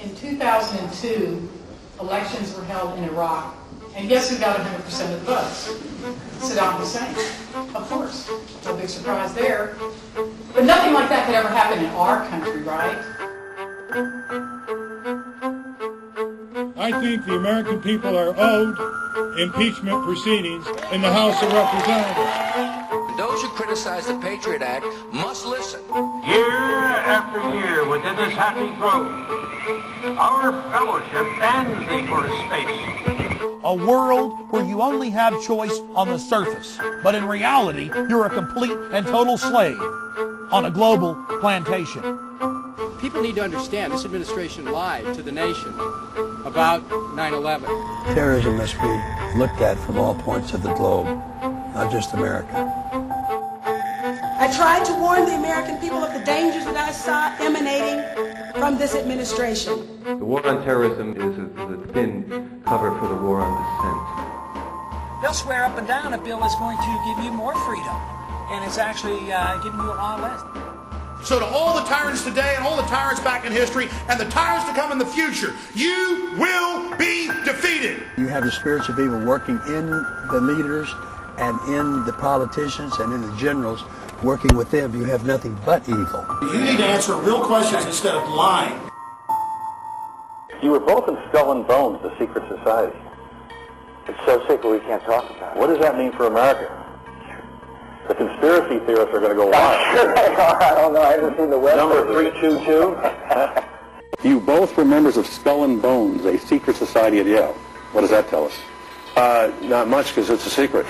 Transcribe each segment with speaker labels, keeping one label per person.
Speaker 1: In 2002, elections were held in Iraq, and guess who got 100% of the votes? Saddam Hussein. Of course. No big surprise there. But nothing like that could ever happen in our country, right?
Speaker 2: I think the American people are owed impeachment proceedings in the House of Representatives.
Speaker 3: Those who criticize the Patriot Act must listen.
Speaker 4: Year after year within this happy grove, our fellowship stands before space.
Speaker 5: A world where you only have choice on the surface, but in reality, you're a complete and total slave on a global plantation.
Speaker 6: People need to understand this administration lied to the nation about 9/11.
Speaker 7: Terrorism must be looked at from all points of the globe, not just America.
Speaker 8: I tried to warn the American people of the dangers that I saw emanating from this administration.
Speaker 9: The war on terrorism is a thin cover for the war on dissent.
Speaker 10: They'll swear up and down a bill is going to give you more freedom, and it's actually giving you a lot less.
Speaker 11: So to all the tyrants today and all the tyrants back in history and the tyrants to come in the future, you will be defeated.
Speaker 7: You have the spirits of evil working in the leaders and in the politicians and in the generals. Working with them, you have nothing but evil.
Speaker 11: You need to answer real questions instead of lying.
Speaker 12: You were both in Skull and Bones, the secret society. It's so secret we can't talk about it. What does that mean for America? The conspiracy theorists are going to go wild. Sure they are. I don't know. I haven't seen the web. Number 322.
Speaker 13: You both were members of Skull and Bones, a secret society at Yale. What does that tell us?
Speaker 12: Not much, because it's a secret.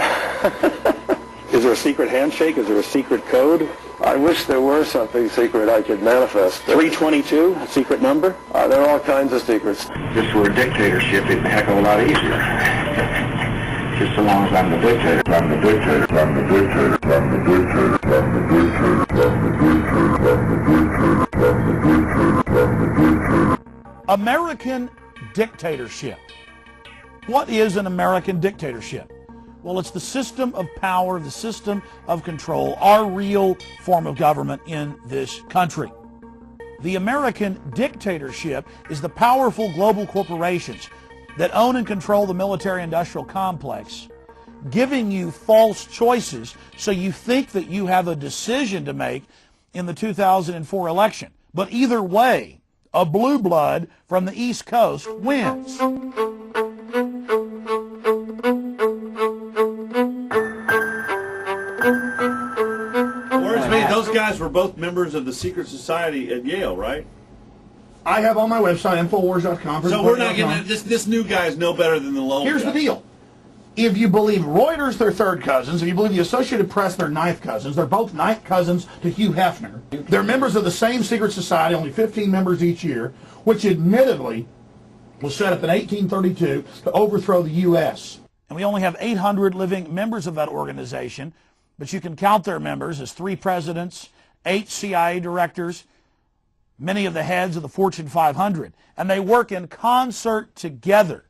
Speaker 13: Is there a secret handshake? Is there a secret code?
Speaker 12: I wish there were something secret I could manifest.
Speaker 13: 322, a secret number?
Speaker 12: There are all kinds of secrets.
Speaker 14: If this were a dictatorship, it'd be a heck of a lot easier. Just so long as I'm the dictator, I'm the dictator, I'm the dictator, I'm the dictator, I'm the dictator, I'm the dictator, I'm the dictator, I'm the dictator, I'm the dictator.
Speaker 5: American dictatorship. What is an American dictatorship? Well, it's the system of power, the system of control, our real form of government in this country. The American dictatorship is the powerful global corporations that own and control the military-industrial complex, giving you false choices so you think that you have a decision to make in the 2004 election. But either way, a blue blood from the East Coast wins.
Speaker 2: Those guys were both members of the secret society at Yale, right?
Speaker 11: I have on my website, Infowars.com.
Speaker 2: So we're not getting this new guy is no better than the lone
Speaker 11: Here's
Speaker 2: guy.
Speaker 11: the deal. If you believe Reuters, they're third cousins. If you believe the Associated Press, they're ninth cousins. They're both ninth cousins to Hugh Hefner. They're members of the same secret society, only 15 members each year, which admittedly was set up in 1832 to overthrow the U.S.
Speaker 5: And we only have 800 living members of that organization, but you can count their members as 3 presidents, 8 CIA directors, many of the heads of the Fortune 500. And they work in concert together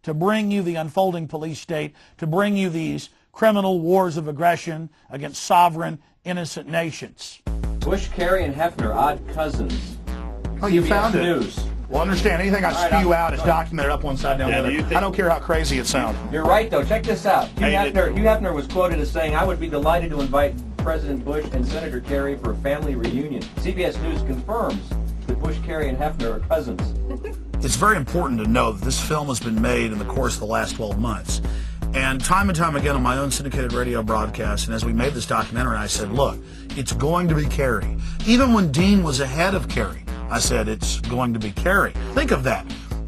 Speaker 5: to bring you the unfolding police state, to bring you these criminal wars of aggression against sovereign, innocent nations.
Speaker 9: Bush, Kerry, and Hefner, odd cousins.
Speaker 11: Oh, you
Speaker 9: CBS
Speaker 11: found it.
Speaker 9: News.
Speaker 11: Well, understand, anything I spew out is documented up one side, down the other. I don't care how crazy it sounds.
Speaker 9: You're right, though. Check this out. Hugh Hefner was quoted as saying, "I would be delighted to invite President Bush and Senator Kerry for a family reunion." CBS News confirms that Bush, Kerry, and Hefner are cousins.
Speaker 5: It's very important to know that this film has been made in the course of the last 12 months. And time again on my own syndicated radio broadcast, and as we made this documentary, I said, look, it's going to be Kerry. Even when Dean was ahead of Kerry, I said it's going to be Kerry. Think of that.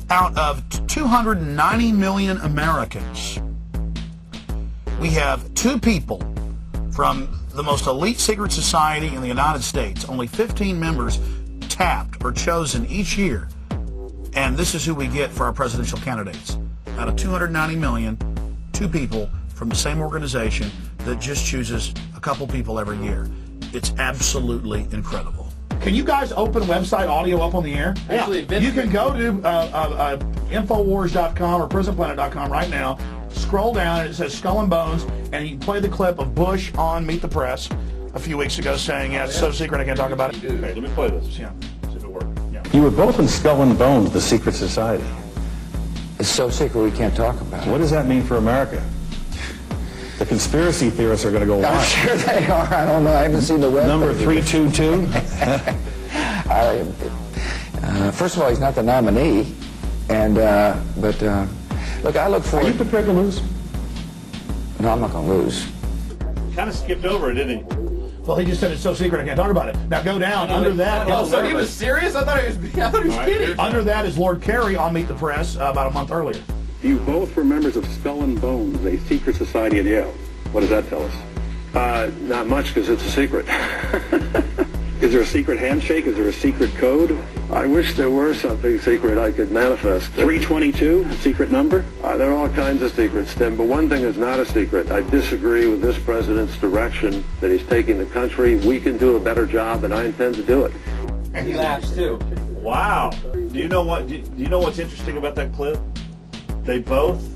Speaker 5: Out of 290 million Americans, we have 2 people from the most elite secret society in the United States, only 15 members tapped or chosen each year. And this is who we get for our presidential candidates. Out of 290 million, 2 people from the same organization that just chooses a couple people every year. It's absolutely incredible.
Speaker 11: Can you guys open website audio up on the air?
Speaker 6: Actually,
Speaker 11: You can go to Infowars.com or PrisonPlanet.com right now, scroll down, and it says Skull and Bones, and you can play the clip of Bush on Meet the Press a few weeks ago saying, yeah, it's so secret I can't talk about it.
Speaker 2: Okay, let me play this.
Speaker 11: Yeah.
Speaker 2: See if it works.
Speaker 11: Yeah.
Speaker 13: You were both in Skull and Bones, the secret society.
Speaker 3: It's so secret we can't talk about it.
Speaker 13: What does that mean for America? The conspiracy theorists are going to go wild.
Speaker 3: I'm sure they are. I don't know. I haven't seen the web.
Speaker 13: Number 322?
Speaker 3: First of all, he's not the nominee. And, look, I look forward...
Speaker 13: Are you prepared to lose?
Speaker 3: No, I'm not going to lose.
Speaker 2: Kind of skipped over it, didn't he?
Speaker 11: Well, he just said it's so secret I can't talk about it. Now go down. Under that...
Speaker 6: Oh, so he was serious? I thought he was kidding.
Speaker 11: Under that is Lord Kerry on Meet the Press about a month earlier.
Speaker 13: You both were members of Skull and Bones, a secret society at Yale. What does that tell us?
Speaker 14: Not much, because it's a secret.
Speaker 13: Is there a secret handshake? Is there a secret code?
Speaker 14: I wish there were something secret I could manifest.
Speaker 13: 322, a secret number?
Speaker 14: There are all kinds of secrets, Tim, but one thing is not a secret. I disagree with this president's direction that he's taking the country. We can do a better job, and I intend to do it.
Speaker 9: And he laughs, too.
Speaker 2: Wow. Do you know what's interesting about that clip? They both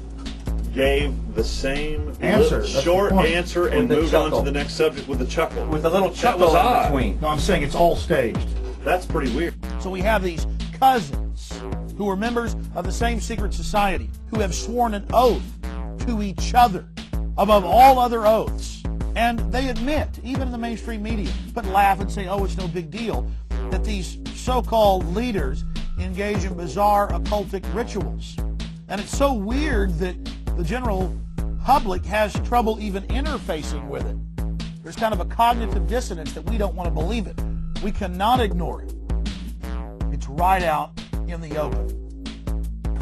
Speaker 2: gave the same
Speaker 11: answer,
Speaker 2: short answer, and moved on to the next subject with a chuckle.
Speaker 9: With a little chuckle in between.
Speaker 11: No, I'm saying it's all staged.
Speaker 2: That's pretty weird.
Speaker 11: So we have these cousins who are members of the same secret society who have sworn an oath to each other above all other oaths. And they admit, even in the mainstream media, but laugh and say, oh, it's no big deal, that these so-called leaders engage in bizarre occultic rituals. And it's so weird that the general public has trouble even interfacing with it. There's kind of a cognitive dissonance that we don't want to believe it. We cannot ignore it. It's right out in the open.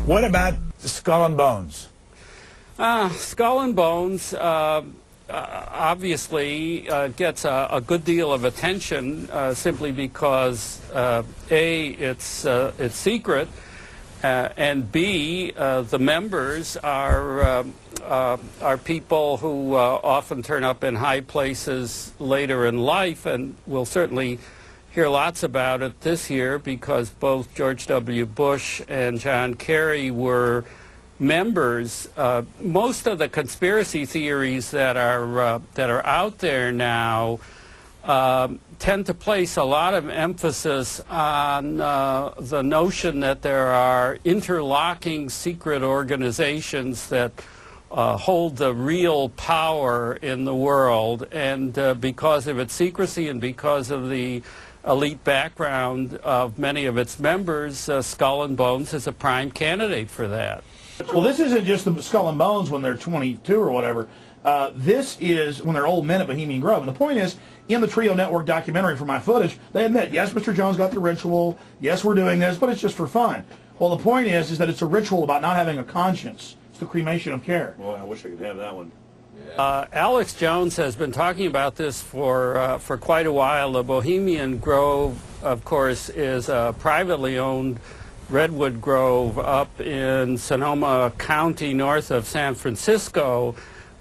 Speaker 5: What about Skull and Bones?
Speaker 15: Skull and Bones obviously gets a good deal of attention simply because A, it's secret, and B, the members are people who often turn up in high places later in life, and we'll certainly hear lots about it this year because both George W. Bush and John Kerry were members. Most of the conspiracy theories that are out there now tend to place a lot of emphasis on the notion that there are interlocking secret organizations that hold the real power in the world, and because of its secrecy and because of the elite background of many of its members, Skull and Bones is a prime candidate for that.
Speaker 11: Well, this isn't just the Skull and Bones when they're 22 or whatever. This is when they're old men at Bohemian Grove. And the point is, in the Trio Network documentary from my footage, they admit, yes, Mr. Jones got the ritual, yes, we're doing this, but it's just for fun. Well, the point is that it's a ritual about not having a conscience. It's the cremation of care.
Speaker 2: Boy, I wish I could have that one.
Speaker 15: Alex Jones has been talking about this for quite a while. The Bohemian Grove, of course, is a privately owned redwood grove up in Sonoma County north of San Francisco,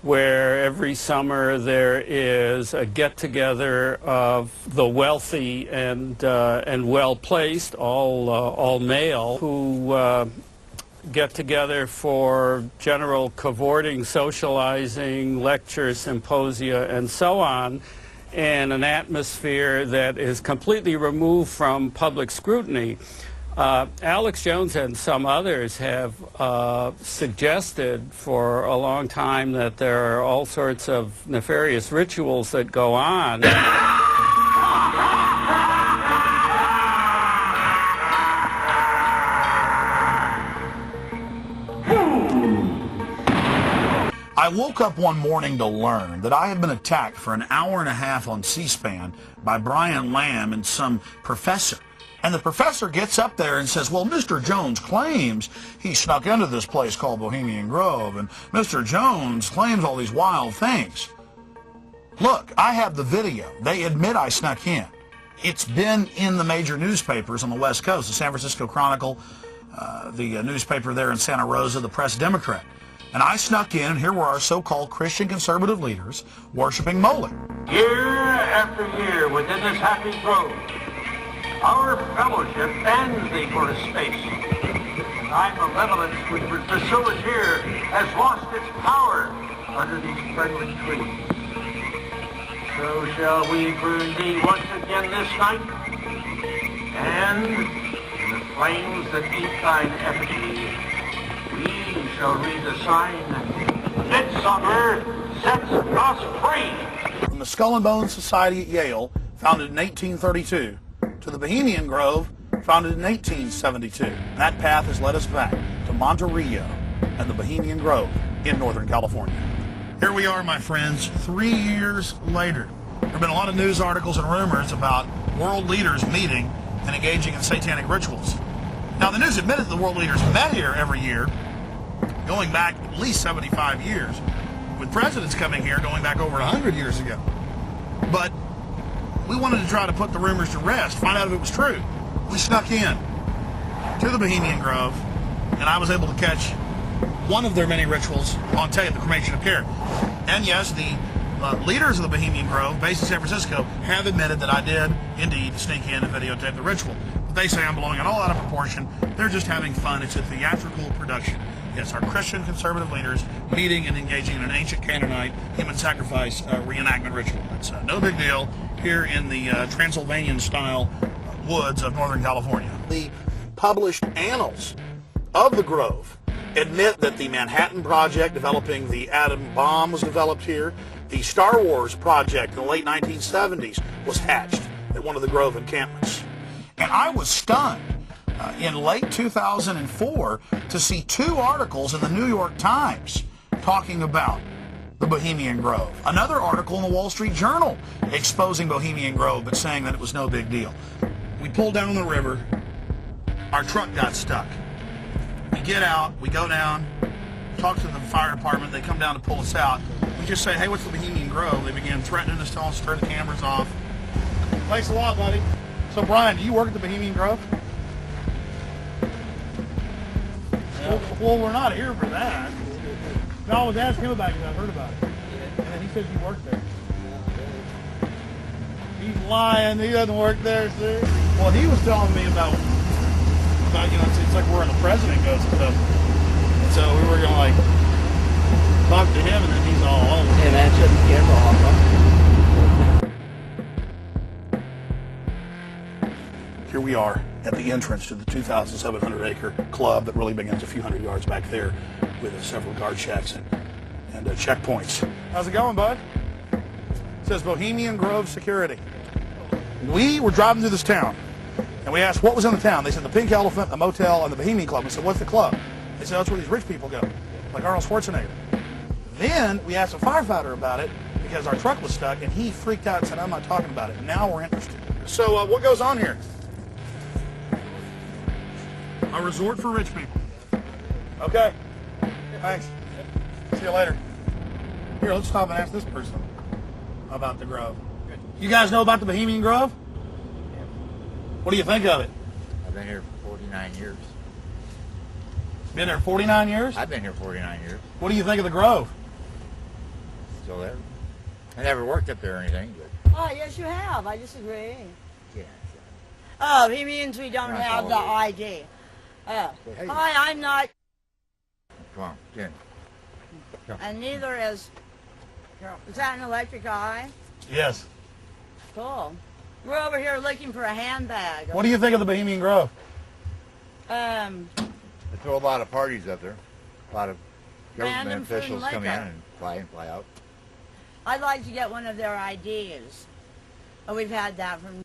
Speaker 15: where every summer there is a get-together of the wealthy and well-placed, all male, who get together for general cavorting, socializing, lectures, symposia, and so on, in an atmosphere that is completely removed from public scrutiny. Alex Jones and some others have suggested for a long time that there are all sorts of nefarious rituals that go on.
Speaker 5: I woke up one morning to learn that I had been attacked for an hour and a half on C-SPAN by Brian Lamb and some professor. And the professor gets up there and says, well, Mr. Jones claims he snuck into this place called Bohemian Grove, and Mr. Jones claims all these wild things. Look, I have the video. They admit I snuck in. It's been in the major newspapers on the West Coast, the San Francisco Chronicle, the newspaper there in Santa Rosa, the Press Democrat. And I snuck in, and here were our so-called Christian conservative leaders worshiping Moloch.
Speaker 4: Year after year within this happy grove, our fellowship bends thee for a space. Thy malevolence which would pursue us here has lost its power under these friendly trees. So shall we burn thee once again this night, and flames that eat thine effigy, we shall read the sign, Midsummer sets us free.
Speaker 5: From the Skull and Bones Society at Yale, founded in 1832, to the Bohemian Grove, founded in 1872. That path has led us back to Monterey and the Bohemian Grove in Northern California. Here we are, my friends, 3 years later. There have been a lot of news articles and rumors about world leaders meeting and engaging in satanic rituals. Now, the news admitted that the world leaders met here every year, going back at least 75 years, with presidents coming here going back over 100 years ago. But we wanted to try to put the rumors to rest, find out if it was true. We snuck in to the Bohemian Grove, and I was able to catch one of their many rituals on tape, the cremation of care. And yes, the leaders of the Bohemian Grove, based in San Francisco, have admitted that I did indeed sneak in and videotape the ritual. But they say I'm blowing it all out of proportion. They're just having fun. It's a theatrical production. Yes, our Christian conservative leaders meeting and engaging in an ancient Canaanite human sacrifice reenactment ritual. It's no big deal here in the Transylvanian-style woods of Northern California. The published annals of the Grove admit that the Manhattan Project developing the atom bomb was developed here. The Star Wars project in the late 1970s was hatched at one of the Grove encampments. And I was stunned in late 2004 to see 2 articles in the New York Times talking about the Bohemian Grove. Another article in the Wall Street Journal exposing Bohemian Grove but saying that it was no big deal. We pulled down the river. Our truck got stuck. We get out, we go down, talk to the fire department, they come down to pull us out. We just say, hey, what's the Bohemian Grove? They begin threatening us, telling us to turn the cameras off. Thanks a lot, buddy. So, Brian, do you work at the Bohemian Grove? Yeah. Well, we're not here for that. No, I was asking him about it because I heard about it. And then he says you work there. He's lying. He doesn't work there, see? Well, he was telling me about you know, it's like where the president goes and stuff. So we were going to, like, talk to him, and then he's all over.
Speaker 16: And that's it, the camera off.
Speaker 5: Here we are at the entrance to the 2,700-acre club that really begins a few hundred yards back there with several guard shacks and checkpoints. How's it going, bud? It says Bohemian Grove Security. We were driving through this town, and we asked what was in the town. They said the Pink Elephant, the motel, and the Bohemian Club. We said, what's the club? They said, that's where these rich people go, like Arnold Schwarzenegger. Then we asked a firefighter about it because our truck was stuck, and he freaked out and said, I'm not talking about it. Now we're interested. So what goes on here? A resort for rich people. Okay. Thanks. See you later. Here, let's stop and ask this person about the Grove. You guys know about the Bohemian Grove?
Speaker 17: Yeah.
Speaker 5: What do you think of it?
Speaker 17: I've been here for 49 years.
Speaker 5: Been there 49 years?
Speaker 17: I've been here 49 years.
Speaker 5: What do you think of the Grove?
Speaker 17: Still there. I never worked up there or anything, but...
Speaker 18: Oh, yes, you have. I disagree.
Speaker 17: Yeah.
Speaker 18: Oh, he means we don't have the ID. Hi, I'm not...
Speaker 17: Come on, Jen.
Speaker 18: And neither is... Is that an electric eye?
Speaker 5: Yes.
Speaker 18: Cool. We're over here looking for a handbag.
Speaker 5: What do you think of the Bohemian Grove?
Speaker 17: They throw a lot of parties up there. A lot of government
Speaker 18: Random food and
Speaker 17: officials come in
Speaker 18: liquor.
Speaker 17: and fly out.
Speaker 18: I'd like to get one of their IDs. Oh, we've had that from...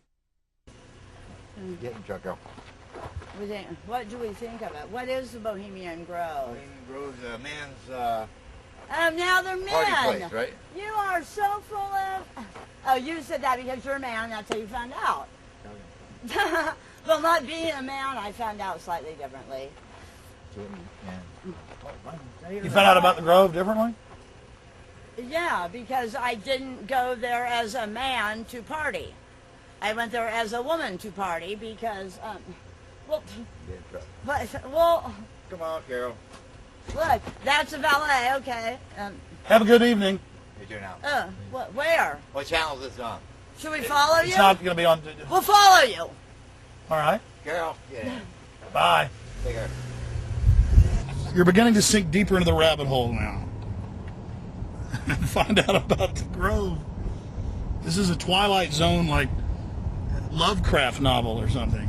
Speaker 17: Get in, Chucko.
Speaker 18: What do we think of it? What is the Bohemian Grove?
Speaker 17: Bohemian Grove's a man's
Speaker 18: now they're men.
Speaker 17: party place, right?
Speaker 18: You are so full of... Oh, you said that because you're a man, that's how you found out. Well, not being a man, I found out slightly differently.
Speaker 5: You found out about the Grove differently?
Speaker 18: Yeah, because I didn't go there as a man to party. I went there as a woman to party because, well,
Speaker 17: Come on, Carol.
Speaker 18: Look, that's a valet, okay.
Speaker 5: Have a good evening.
Speaker 17: You do now.
Speaker 18: Where?
Speaker 17: What channel is this on?
Speaker 18: Should we follow you?
Speaker 5: It's not going to be on...
Speaker 18: We'll follow you.
Speaker 5: All right.
Speaker 17: Carol. Yeah.
Speaker 5: Bye.
Speaker 17: Take care.
Speaker 5: You're beginning to sink deeper into the rabbit hole now. Find out about the Grove. This is a Twilight Zone, like, Lovecraft novel or something.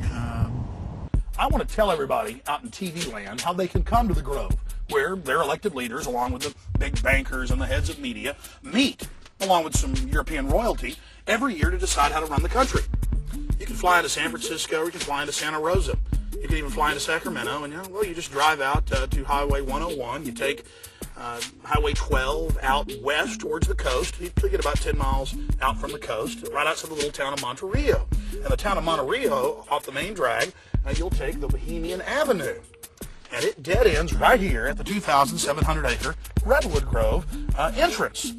Speaker 11: I want to tell everybody out in TV land how they can come to the Grove, where their elected leaders, along with the big bankers and the heads of media, meet, along with some European royalty, every year to decide how to run the country. You can fly into San Francisco, or you can fly into Santa Rosa. You can even fly into Sacramento, and you just drive out to Highway 101. You take Highway 12 out west towards the coast. You get about 10 miles out from the coast, right outside the little town of Monterey. And the town of Monterey, off the main drag, you'll take the Bohemian Avenue. And it dead ends right here at the 2,700-acre Redwood Grove entrance,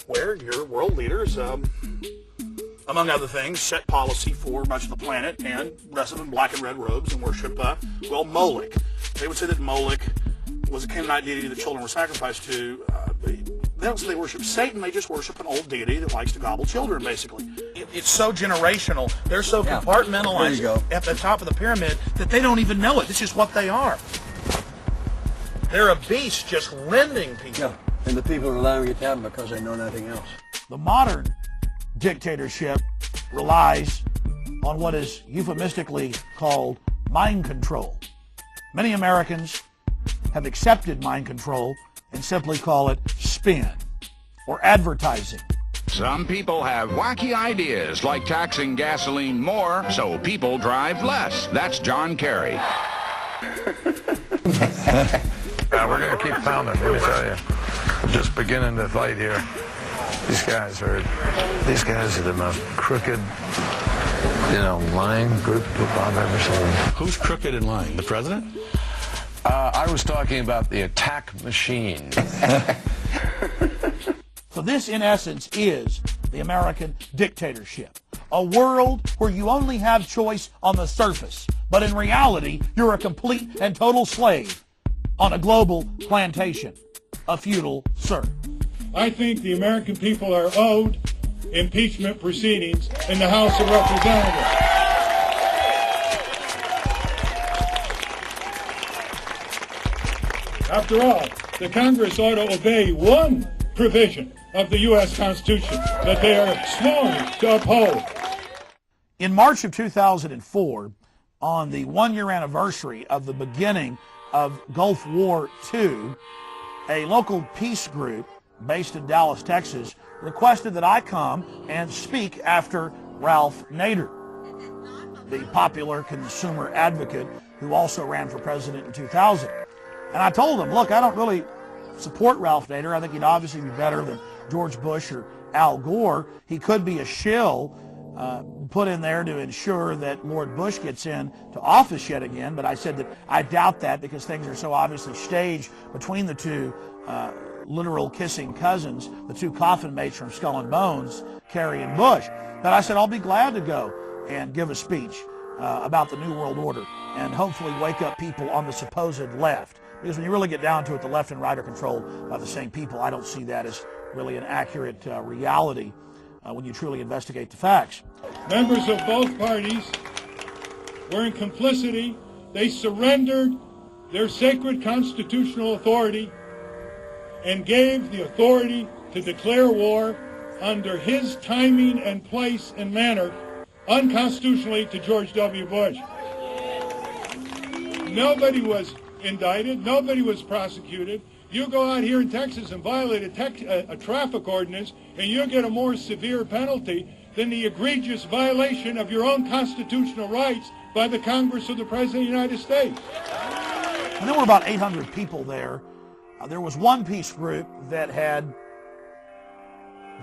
Speaker 11: where your world leaders, among other things, set policy for much of the planet and dress up in black and red robes and worship, Moloch. They would say that Moloch was a Canaanite deity that children were sacrificed to. They don't say they worship Satan, they just worship an old deity that likes to gobble children, basically. It's so generational, they're so compartmentalized at the top of the pyramid that they don't even know it. This is what they are. They're a beast just rending people.
Speaker 7: Yeah, and the people are allowing it to happen because they know nothing else.
Speaker 11: The modern dictatorship relies on what is euphemistically called mind control. Many Americans have accepted mind control and simply call it spin or advertising.
Speaker 19: Some people have wacky ideas like taxing gasoline more so people drive less. That's John Kerry.
Speaker 20: We're going to keep pounding, let me tell you. Just beginning to fight here. These guys are the most crooked, lying group I've ever seen.
Speaker 21: Who's crooked and lying? The president?
Speaker 20: I was talking about the attack machine.
Speaker 11: So this, in essence, is the American dictatorship. A world where you only have choice on the surface, but in reality, you're a complete and total slave on a global plantation, a feudal serf.
Speaker 2: I think the American people are owed impeachment proceedings in the House of Representatives. After all, the Congress ought to obey one provision of the U.S. Constitution that they are sworn to uphold.
Speaker 11: In March of 2004, on the one-year anniversary of the beginning of Gulf War II, a local peace group based in Dallas, Texas, requested that I come and speak after Ralph Nader, the popular consumer advocate who also ran for president in 2000. And I told them, look, I don't really support Ralph Nader. I think he'd obviously be better than George Bush or Al Gore. He could be a shill put in there to ensure that Lord Bush gets into office yet again. But I said that I doubt that because things are so obviously staged between the two literal kissing cousins, the two coffin mates from Skull and Bones, Kerry and Bush. But I said I'll be glad to go and give a speech about the New World Order and hopefully wake up people on the supposed left. Because when you really get down to it, the left and right are controlled by the same people. I don't see that as really an accurate reality when you truly investigate the facts.
Speaker 2: Members of both parties were in complicity. They surrendered their sacred constitutional authority and gave the authority to declare war under his timing and place and manner unconstitutionally to George W. Bush. Nobody was indicted. Nobody was prosecuted. You go out here in Texas and violate a traffic ordinance, and you'll get a more severe penalty than the egregious violation of your own constitutional rights by the Congress of the President of the United States.
Speaker 11: And there were about 800 people there. There was one peace group that had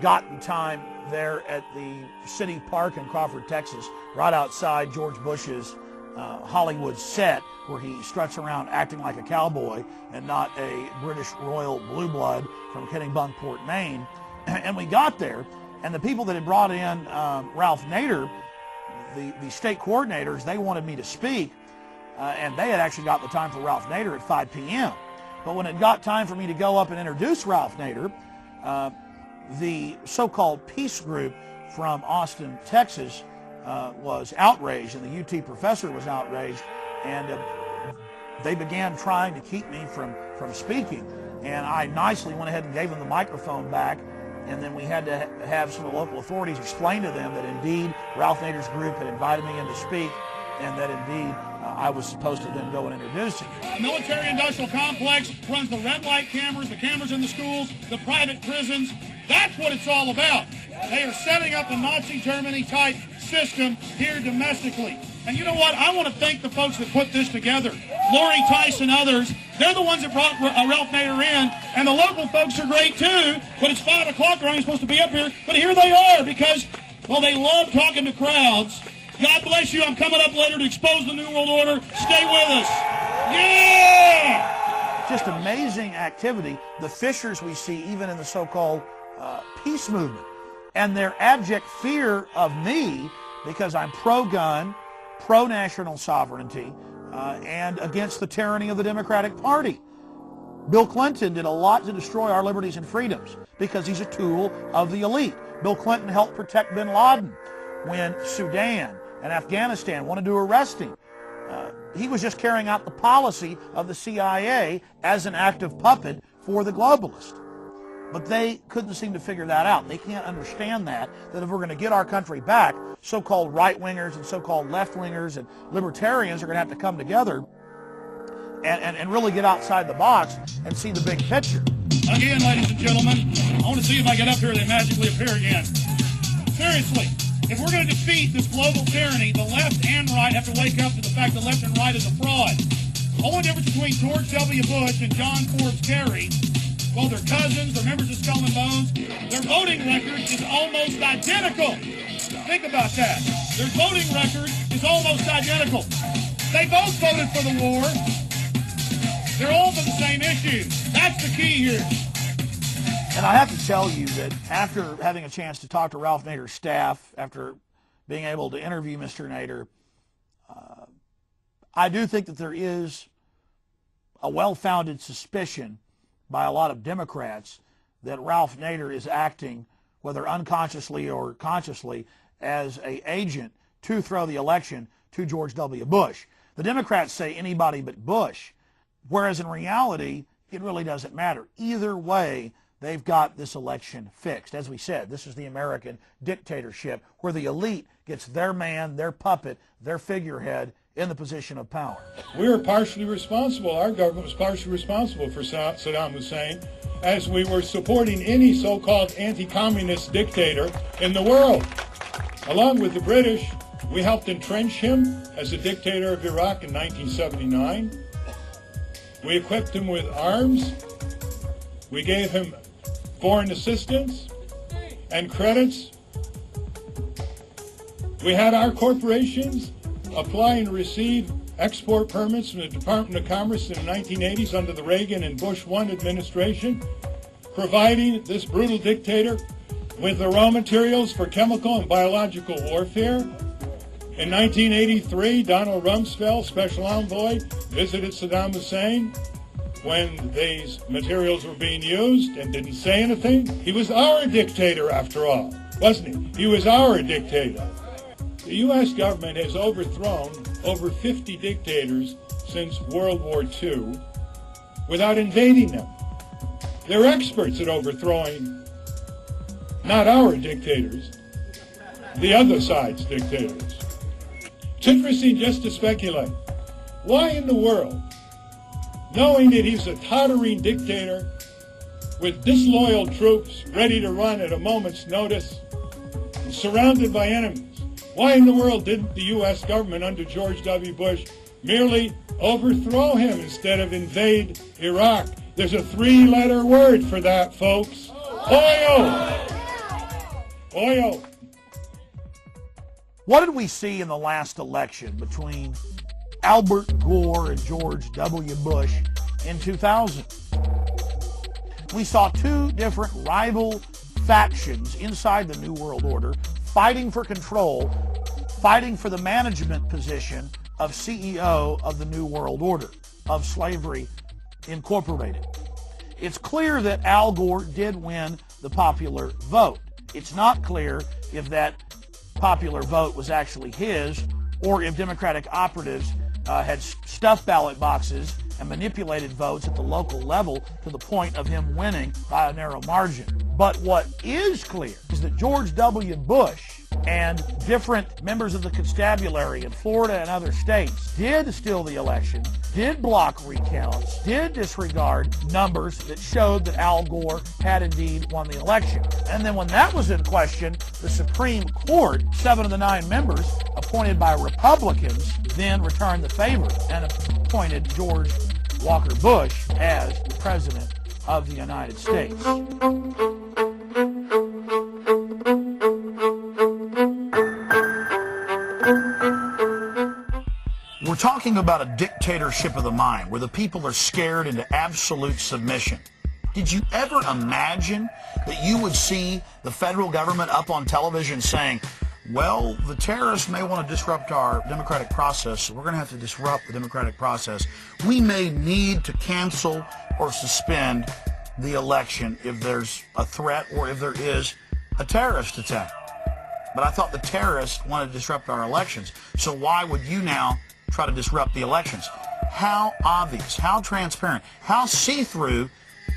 Speaker 11: gotten time there at the City Park in Crawford, Texas, right outside George Bush's Hollywood set, where he struts around acting like a cowboy and not a British royal blue blood from Kennebunkport, Maine. And we got there, and the people that had brought in Ralph Nader, the state coordinators, they wanted me to speak, and they had actually got the time for Ralph Nader at 5 p.m. But when it got time for me to go up and introduce Ralph Nader, the so-called peace group from Austin, Texas, was outraged, and the UT professor was outraged, and they began trying to keep me from speaking. And I nicely went ahead and gave them the microphone back, and then we had to have some of the local authorities explain to them that indeed Ralph Nader's group had invited me in to speak, and that indeed I was supposed to then go and introduce him.
Speaker 2: The military-industrial complex runs the red light cameras, the cameras in the schools, the private prisons. That's what it's all about. They are setting up a Nazi Germany type system here domestically. And you know what? I want to thank the folks that put this together. Lori Tice and others. They're the ones that brought Ralph Nader in. And the local folks are great too. But it's 5 o'clock. They're only supposed to be up here. But here they are because, well, they love talking to crowds. God bless you. I'm coming up later to expose the New World Order. Stay with us. Yeah!
Speaker 11: Just amazing activity. The fissures we see even in the so-called peace movement. And their abject fear of me because I'm pro-gun, pro-national sovereignty, and against the tyranny of the Democratic Party. Bill Clinton did a lot to destroy our liberties and freedoms because he's a tool of the elite. Bill Clinton helped protect bin Laden when Sudan and Afghanistan wanted to arrest him. He was just carrying out the policy of the CIA as an active puppet for the globalists. But they couldn't seem to figure that out. They can't understand that if we're going to get our country back, so-called right-wingers and so-called left-wingers and libertarians are going to have to come together and really get outside the box and see the big picture.
Speaker 2: Again, ladies and gentlemen, I want to see if I get up here and they magically appear again. Seriously, if we're going to defeat this global tyranny, the left and right have to wake up to the fact that left and right is a fraud. The only difference between George W. Bush and John Forbes Kerry, well, they're cousins, they're members of Skull and Bones. Their voting record is almost identical. Think about that. Their voting record is almost identical. They both voted for the war. They're all for the same issues. That's the key here.
Speaker 11: And I have to tell you that after having a chance to talk to Ralph Nader's staff, after being able to interview Mr. Nader, I do think that there is a well-founded suspicion by a lot of Democrats that Ralph Nader is acting, whether unconsciously or consciously, as an agent to throw the election to George W. Bush. The Democrats say anybody but Bush, whereas in reality, it really doesn't matter. Either way, they've got this election fixed. As we said, this is the American dictatorship where the elite gets their man, their puppet, their figurehead in the position of power.
Speaker 2: We were partially responsible, our government was partially responsible for Saddam Hussein as we were supporting any so-called anti-communist dictator in the world. Along with the British, we helped entrench him as a dictator of Iraq in 1979. We equipped him with arms. We gave him foreign assistance and credits. We had our corporations apply and receive export permits from the Department of Commerce in the 1980s under the Reagan and Bush 1 administration, providing this brutal dictator with the raw materials for chemical and biological warfare. In 1983, Donald Rumsfeld, special envoy, visited Saddam Hussein when these materials were being used and didn't say anything. He was our dictator after all, wasn't he? He was our dictator. The U.S. government has overthrown over 50 dictators since World War II without invading them. They're experts at overthrowing not our dictators, the other side's dictators. It's interesting just to speculate. Why in the world, knowing that he's a tottering dictator with disloyal troops ready to run at a moment's notice and surrounded by enemies, why in the world didn't the U.S. government under George W. Bush merely overthrow him instead of invade Iraq? There's a 3-letter word for that, folks. Oil! Oil.
Speaker 11: What did we see in the last election between Albert Gore and George W. Bush in 2000? We saw two different rival factions inside the New World Order fighting for control, fighting for the management position of CEO of the New World Order, of Slavery Incorporated. It's clear that Al Gore did win the popular vote. It's not clear if that popular vote was actually his or if Democratic operatives had stuffed ballot boxes and manipulated votes at the local level to the point of him winning by a narrow margin. But what is clear is that George W. Bush and different members of the constabulary in Florida and other states did steal the election, did block recounts, did disregard numbers that showed that Al Gore had indeed won the election. And then when that was in question, the Supreme Court, 7 of the 9 members appointed by Republicans, then returned the favor and appointed George Walker Bush as the President of the United States.
Speaker 5: We're talking about a dictatorship of the mind where the people are scared into absolute submission. Did you ever imagine that you would see the federal government up on television saying, well, the terrorists may want to disrupt our democratic process, so we're going to have to disrupt the democratic process. We may need to cancel or suspend the election if there's a threat or if there is a terrorist attack. But I thought the terrorists wanted to disrupt our elections, so why would you now try to disrupt the elections? How obvious, how transparent, how see-through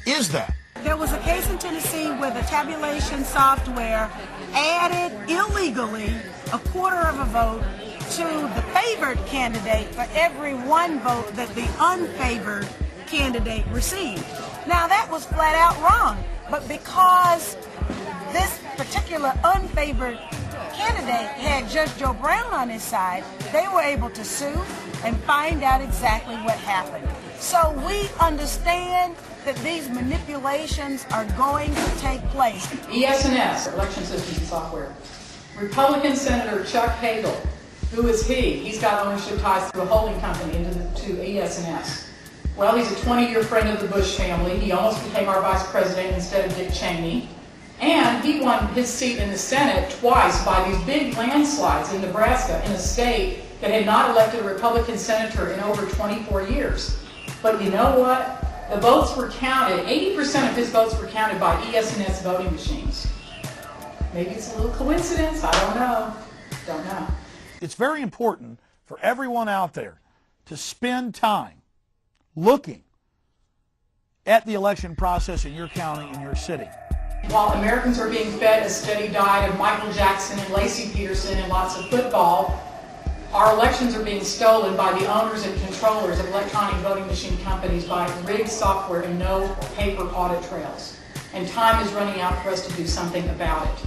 Speaker 5: is that?
Speaker 8: There was a case in Tennessee where the tabulation software added illegally a quarter of a vote to the favored candidate for every one vote that the unfavored candidate received. Now that was flat out wrong, but because this particular unfavored candidate had Judge Joe Brown on his side, they were able to sue and find out exactly what happened. So we understand that these manipulations are going to take place.
Speaker 1: ES&S, Election Systems and Software. Republican Senator Chuck Hagel, who is he? He's got ownership ties through a holding company to ES&S. Well, he's a 20-year friend of the Bush family. He almost became our vice president instead of Dick Cheney. And he won his seat in the Senate twice by these big landslides in Nebraska, in a state that had not elected a Republican senator in over 24 years. But you know what? The votes were counted, 80% of his votes were counted by ES&S voting machines. Maybe it's a little coincidence, I don't know.
Speaker 11: It's very important for everyone out there to spend time looking at the election process in your county, in your city.
Speaker 1: While Americans are being fed a steady diet of Michael Jackson and Lacey Peterson and lots of football, our elections are being stolen by the owners and controllers of electronic voting machine companies by rigged software and no paper audit trails. And time is running out for us to do something about it.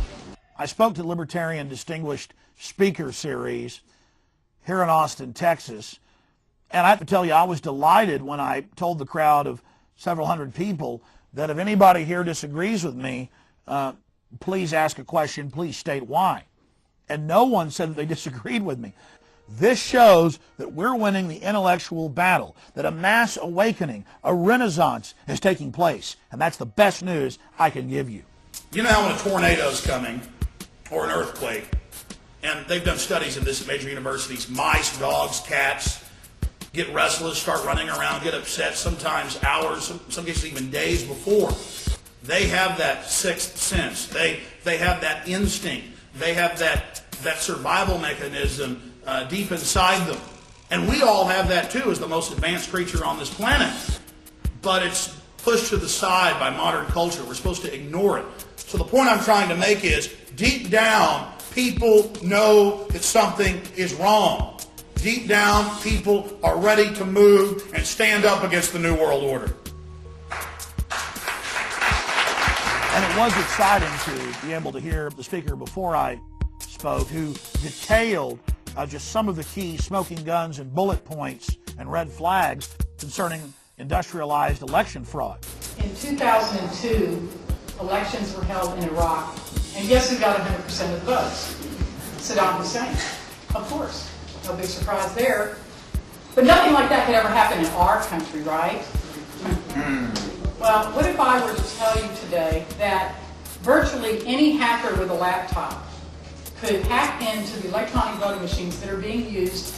Speaker 11: I spoke to the Libertarian Distinguished Speaker Series here in Austin, Texas, and I have to tell you, I was delighted when I told the crowd of several hundred people that if anybody here disagrees with me, please ask a question, please state why. And no one said that they disagreed with me. This shows that we're winning the intellectual battle, that a mass awakening, a renaissance is taking place. And that's the best news I can give you.
Speaker 5: You know how when a tornado's coming, or an earthquake, and they've done studies of this at major universities, mice, dogs, cats get restless, start running around, get upset, sometimes hours, some cases even days before. They have that sixth sense. They have that instinct. They have that survival mechanism deep inside them. And we all have that too as the most advanced creature on this planet. But it's pushed to the side by modern culture. We're supposed to ignore it. So the point I'm trying to make is, deep down, people know that something is wrong. Deep down, people are ready to move and stand up against the New World Order.
Speaker 11: And it was exciting to be able to hear the speaker before I spoke, who detailed just some of the key smoking guns and bullet points and red flags concerning industrialized election fraud.
Speaker 1: In 2002, elections were held in Iraq, and guess who got 100% of the votes? Saddam Hussein, of course. No big surprise there. But nothing like that could ever happen in our country, right? Well, what if I were to tell you today that virtually any hacker with a laptop could hack into the electronic voting machines that are being used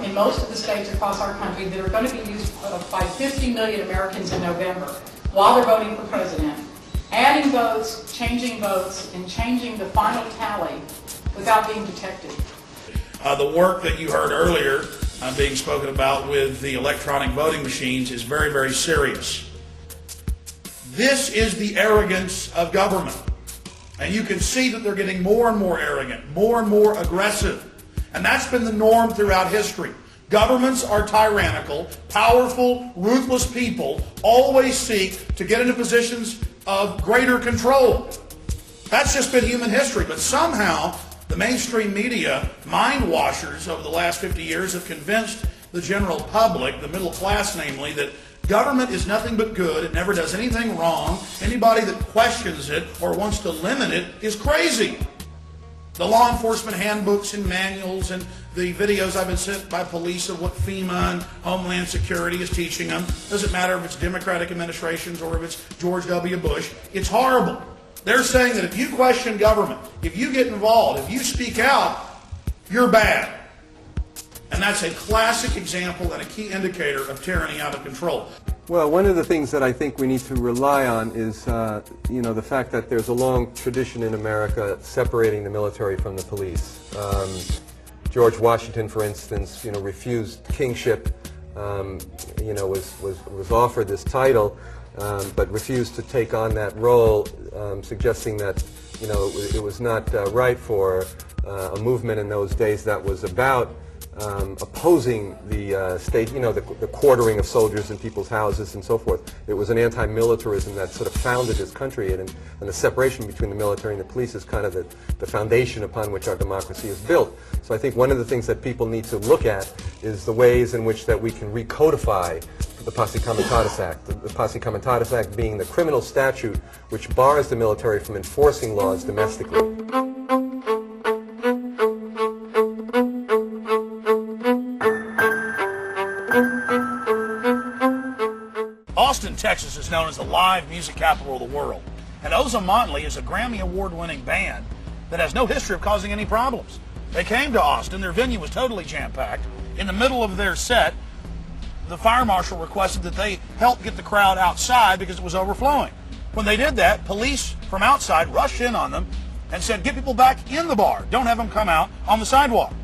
Speaker 1: in most of the states across our country, that are going to be used by 50 million Americans in November while they're voting for president, adding votes, and changing the final tally without being detected.
Speaker 5: The work that you heard earlier being spoken about with the electronic voting machines is very, very serious. This is the arrogance of government. And you can see that they're getting more and more arrogant, more and more aggressive. And that's been the norm throughout history. Governments are tyrannical, powerful, ruthless people always seek to get into positions of greater control. That's just been human history. But somehow, the mainstream media, mind washers over the last 50 years, have convinced the general public, the middle class namely, that government is nothing but good. It never does anything wrong. Anybody that questions it or wants to limit it is crazy. The law enforcement handbooks and manuals and the videos I've been sent by police of what FEMA and Homeland Security is teaching them. Doesn't matter if it's Democratic administrations or if it's George W. Bush. It's horrible. They're saying that if you question government, if you get involved, if you speak out, you're bad. And that's a classic example and a key indicator of tyranny out of control.
Speaker 10: Well, one of the things that I think we need to rely on is, the fact that there's a long tradition in America separating the military from the police. George Washington, for instance, refused kingship, was offered this title, but refused to take on that role, suggesting that, it was not right for a movement in those days that was about opposing the state, the quartering of soldiers in people's houses and so forth. It was an anti-militarism that sort of founded this country, and the separation between the military and the police is kind of the foundation upon which our democracy is built. So I think one of the things that people need to look at is the ways in which that we can recodify the Posse Comitatus Act. The Posse Comitatus Act being the criminal statute which bars the military from enforcing laws domestically.
Speaker 5: Austin, Texas is known as the live music capital of the world. And Ozomatli is a Grammy Award-winning band that has no history of causing any problems. They came to Austin, their venue was totally jam-packed. In the middle of their set, the fire marshal requested that they help get the crowd outside because it was overflowing. When they did that, police from outside rushed in on them and said, get people back in the bar. Don't have them come out on the sidewalk.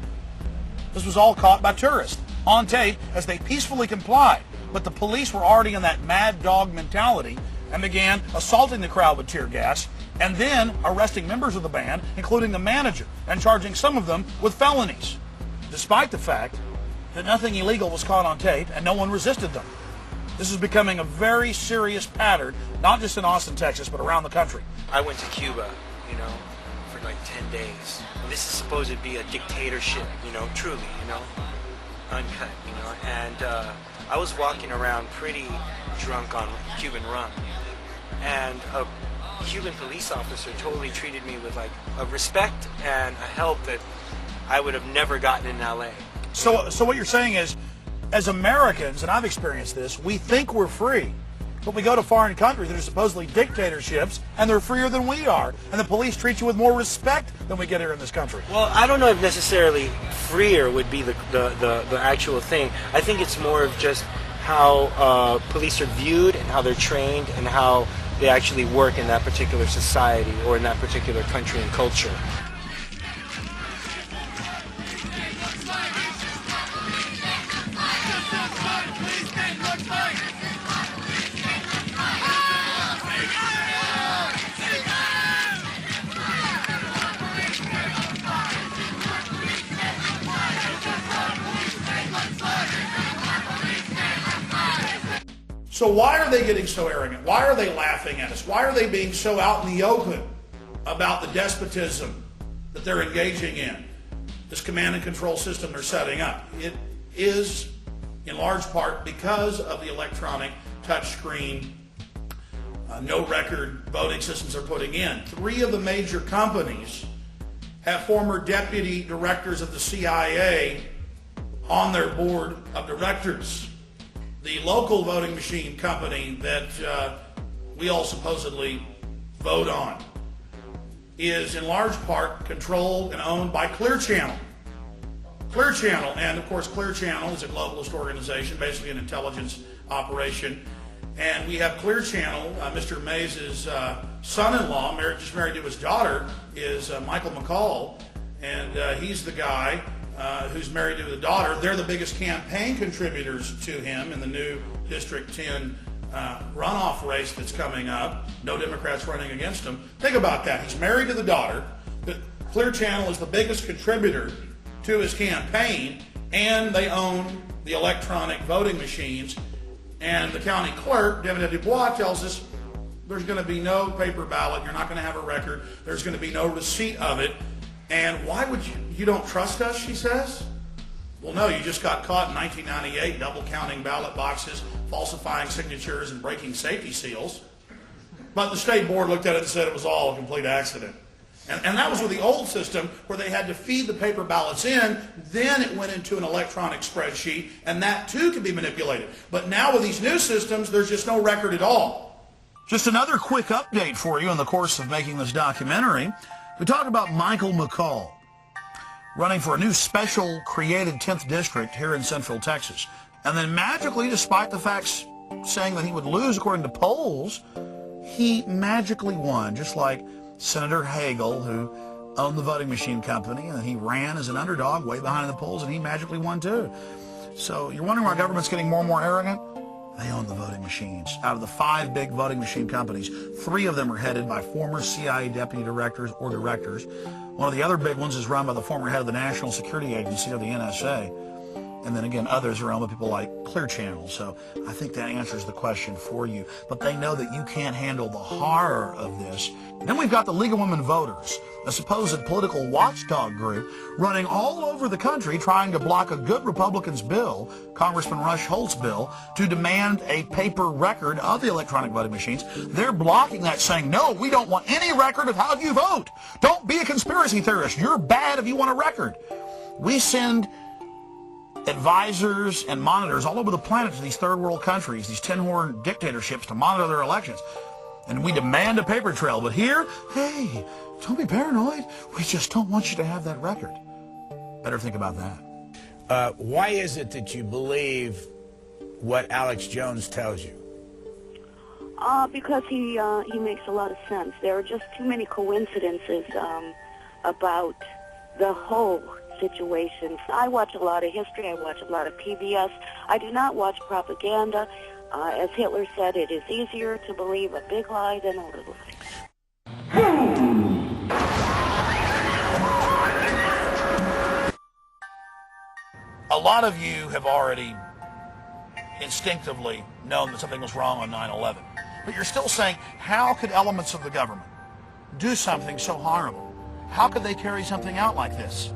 Speaker 5: This was all caught by tourists on tape as they peacefully complied. But the police were already in that mad dog mentality and began assaulting the crowd with tear gas and then arresting members of the band, including the manager, and charging some of them with felonies, despite the fact that nothing illegal was caught on tape and no one resisted them. This is becoming a very serious pattern, not just in Austin, Texas, but around the country.
Speaker 22: I went to Cuba, for like 10 days. And this is supposed to be a dictatorship, truly, uncut, and I was walking around pretty drunk on Cuban rum, and a Cuban police officer totally treated me with like a respect and a help that I would have never gotten in LA.
Speaker 5: So what you're saying is, as Americans, and I've experienced this, we think we're free, but we go to foreign countries that are supposedly dictatorships, and they're freer than we are, and the police treat you with more respect than we get here in this country.
Speaker 22: Well, I don't know if necessarily freer would be the actual thing. I think it's more of just how police are viewed and how they're trained and how they actually work in that particular society or in that particular country and culture.
Speaker 5: So why are they getting so arrogant? Why are they laughing at us? Why are they being so out in the open about the despotism that they're engaging in, this command and control system they're setting up? It is, in large part, because of the electronic touchscreen, no record voting systems they're putting in. 3 of the major companies have former deputy directors of the CIA on their board of directors. The local voting machine company that we all supposedly vote on is in large part controlled and owned by Clear Channel. Clear Channel, and of course Clear Channel is a globalist organization, basically an intelligence operation. And we have Clear Channel, Mr. Mays' son-in-law, just married to his daughter, is Michael McCall, and he's the guy
Speaker 11: who's married to the daughter. They're the biggest campaign contributors to him in the new District 10 runoff race that's coming up. No Democrats running against him. Think about that. He's married to the daughter. The Clear Channel is the biggest contributor to his campaign, and they own the electronic voting machines. And the county clerk, Devinette Dubois, tells us there's going to be no paper ballot. You're not going to have a record. There's going to be no receipt of it. And why would you don't trust us, she says? Well, no, you just got caught in 1998 double counting ballot boxes, falsifying signatures, and breaking safety seals. But the state board looked at it and said it was all a complete accident. And that was with the old system where they had to feed the paper ballots in, then it went into an electronic spreadsheet, and that too can be manipulated. But now with these new systems, there's just no record at all.
Speaker 5: Just another quick update for you in the course of making this documentary. We talked about Michael McCall running for a new special created 10th district here in Central Texas. And then magically, despite the facts saying that he would lose according to polls, he magically won, just like Senator Hagel, who owned the voting machine company, and he ran as an underdog way behind the polls, and he magically won too. So you're wondering why government's getting more and more arrogant? They own the voting machines. Out of the 5 big voting machine companies, 3 of them are headed by former CIA deputy directors or directors. One of the other big ones is run by the former head of the National Security Agency, or the NSA. And then again, others are owned by people like Clear Channel. So I think that answers the question for you. But they know that you can't handle the horror of this. Then we've got the League of Women Voters, a supposed political watchdog group running all over the country trying to block a good Republican's bill, Congressman Rush Holt's bill, to demand a paper record of the electronic voting machines. They're blocking that, saying, no, we don't want any record of how you vote. Don't be a conspiracy theorist. You're bad if you want a record. We send advisors and monitors all over the planet to these third world countries, these tin-horn dictatorships, to monitor their elections. And we demand a paper trail. But here, hey, don't be paranoid. We just don't want you to have that record. Better think about that.
Speaker 3: Why is it that you believe what Alex Jones tells you?
Speaker 12: Because he makes a lot of sense. There are just too many coincidences about the whole situation. I watch a lot of history. I watch a lot of PBS. I do not watch propaganda. As Hitler said, it is easier to believe a big lie than a little lie.
Speaker 5: A lot of you have already instinctively known that something was wrong on 9/11. But you're still saying, how could elements of the government do something so horrible? How could they carry something out like this?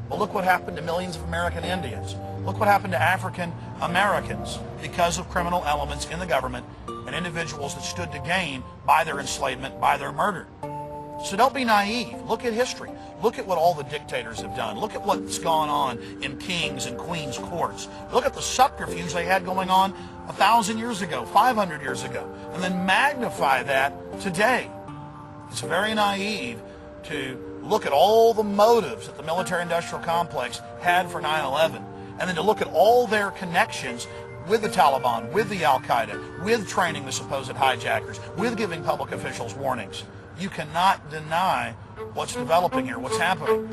Speaker 5: Well, look what happened to millions of American Indians. Look what happened to African Americans because of criminal elements in the government and individuals that stood to gain by their enslavement, by their murder. So don't be naive. Look at history. Look at what all the dictators have done. Look at what's gone on in kings and queens' courts. Look at the subterfuge they had going on 1,000 years ago, 500 years ago, and then magnify that today. It's very naive to look at all the motives that the military-industrial complex had for 9/11, and then to look at all their connections with the Taliban, with the Al-Qaeda, with training the supposed hijackers, with giving public officials warnings. You cannot deny what's developing here, what's happening.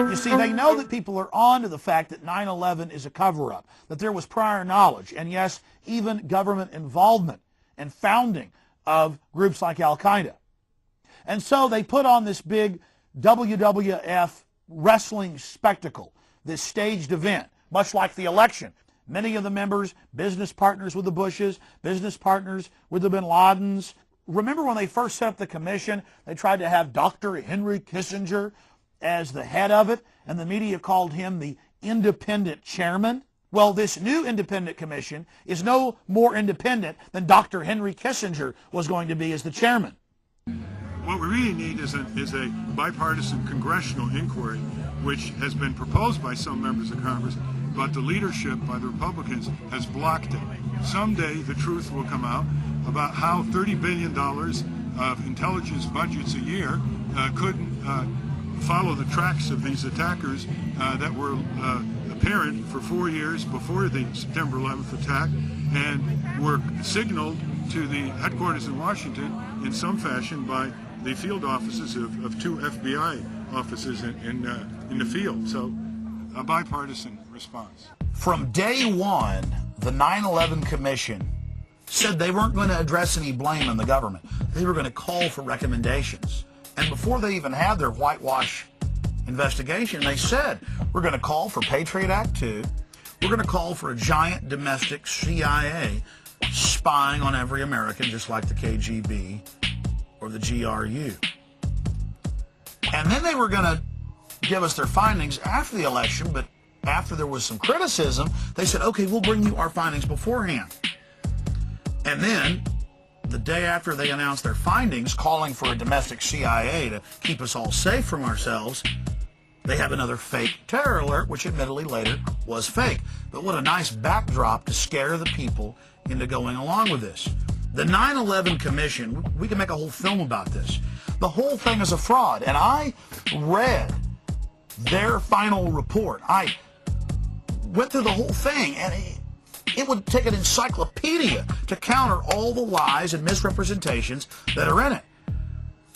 Speaker 5: You see, they know that people are on to the fact that 9/11 is a cover-up, that there was prior knowledge, and yes, even government involvement and founding of groups like Al-Qaeda. And so they put on this big WWF wrestling spectacle, this staged event, much like the election. Many of the members, business partners with the Bushes, business partners with the Bin Ladens. Remember when they first set up the commission, they tried to have Dr. Henry Kissinger as the head of it, and the media called him the independent chairman? Well, this new independent commission is no more independent than Dr. Henry Kissinger was going to be as the chairman.
Speaker 2: What we really need is a bipartisan congressional inquiry, which has been proposed by some members of Congress, but the leadership by the Republicans has blocked it. Someday the truth will come out about how $30 billion of intelligence budgets a year couldn't follow the tracks of these attackers that were apparent for 4 years before the September 11th attack and were signaled to the headquarters in Washington in some fashion by the field offices of 2 FBI offices in the field. So a bipartisan response.
Speaker 5: From day one, the 9/11 Commission said they weren't going to address any blame on the government. They were going to call for recommendations. And before they even had their whitewash investigation, they said, we're going to call for Patriot Act 2. We're going to call for a giant domestic CIA spying on every American, just like the KGB or the GRU. And then they were going to give us their findings after the election, but after there was some criticism, they said, okay, we'll bring you our findings beforehand. And then, the day after they announced their findings, calling for a domestic CIA to keep us all safe from ourselves, they have another fake terror alert, which admittedly later was fake. But what a nice backdrop to scare the people into going along with this. The 9/11 Commission, we can make a whole film about this. The whole thing is a fraud. And I read their final report. I went through the whole thing, and it would take an encyclopedia to counter all the lies and misrepresentations that are in it.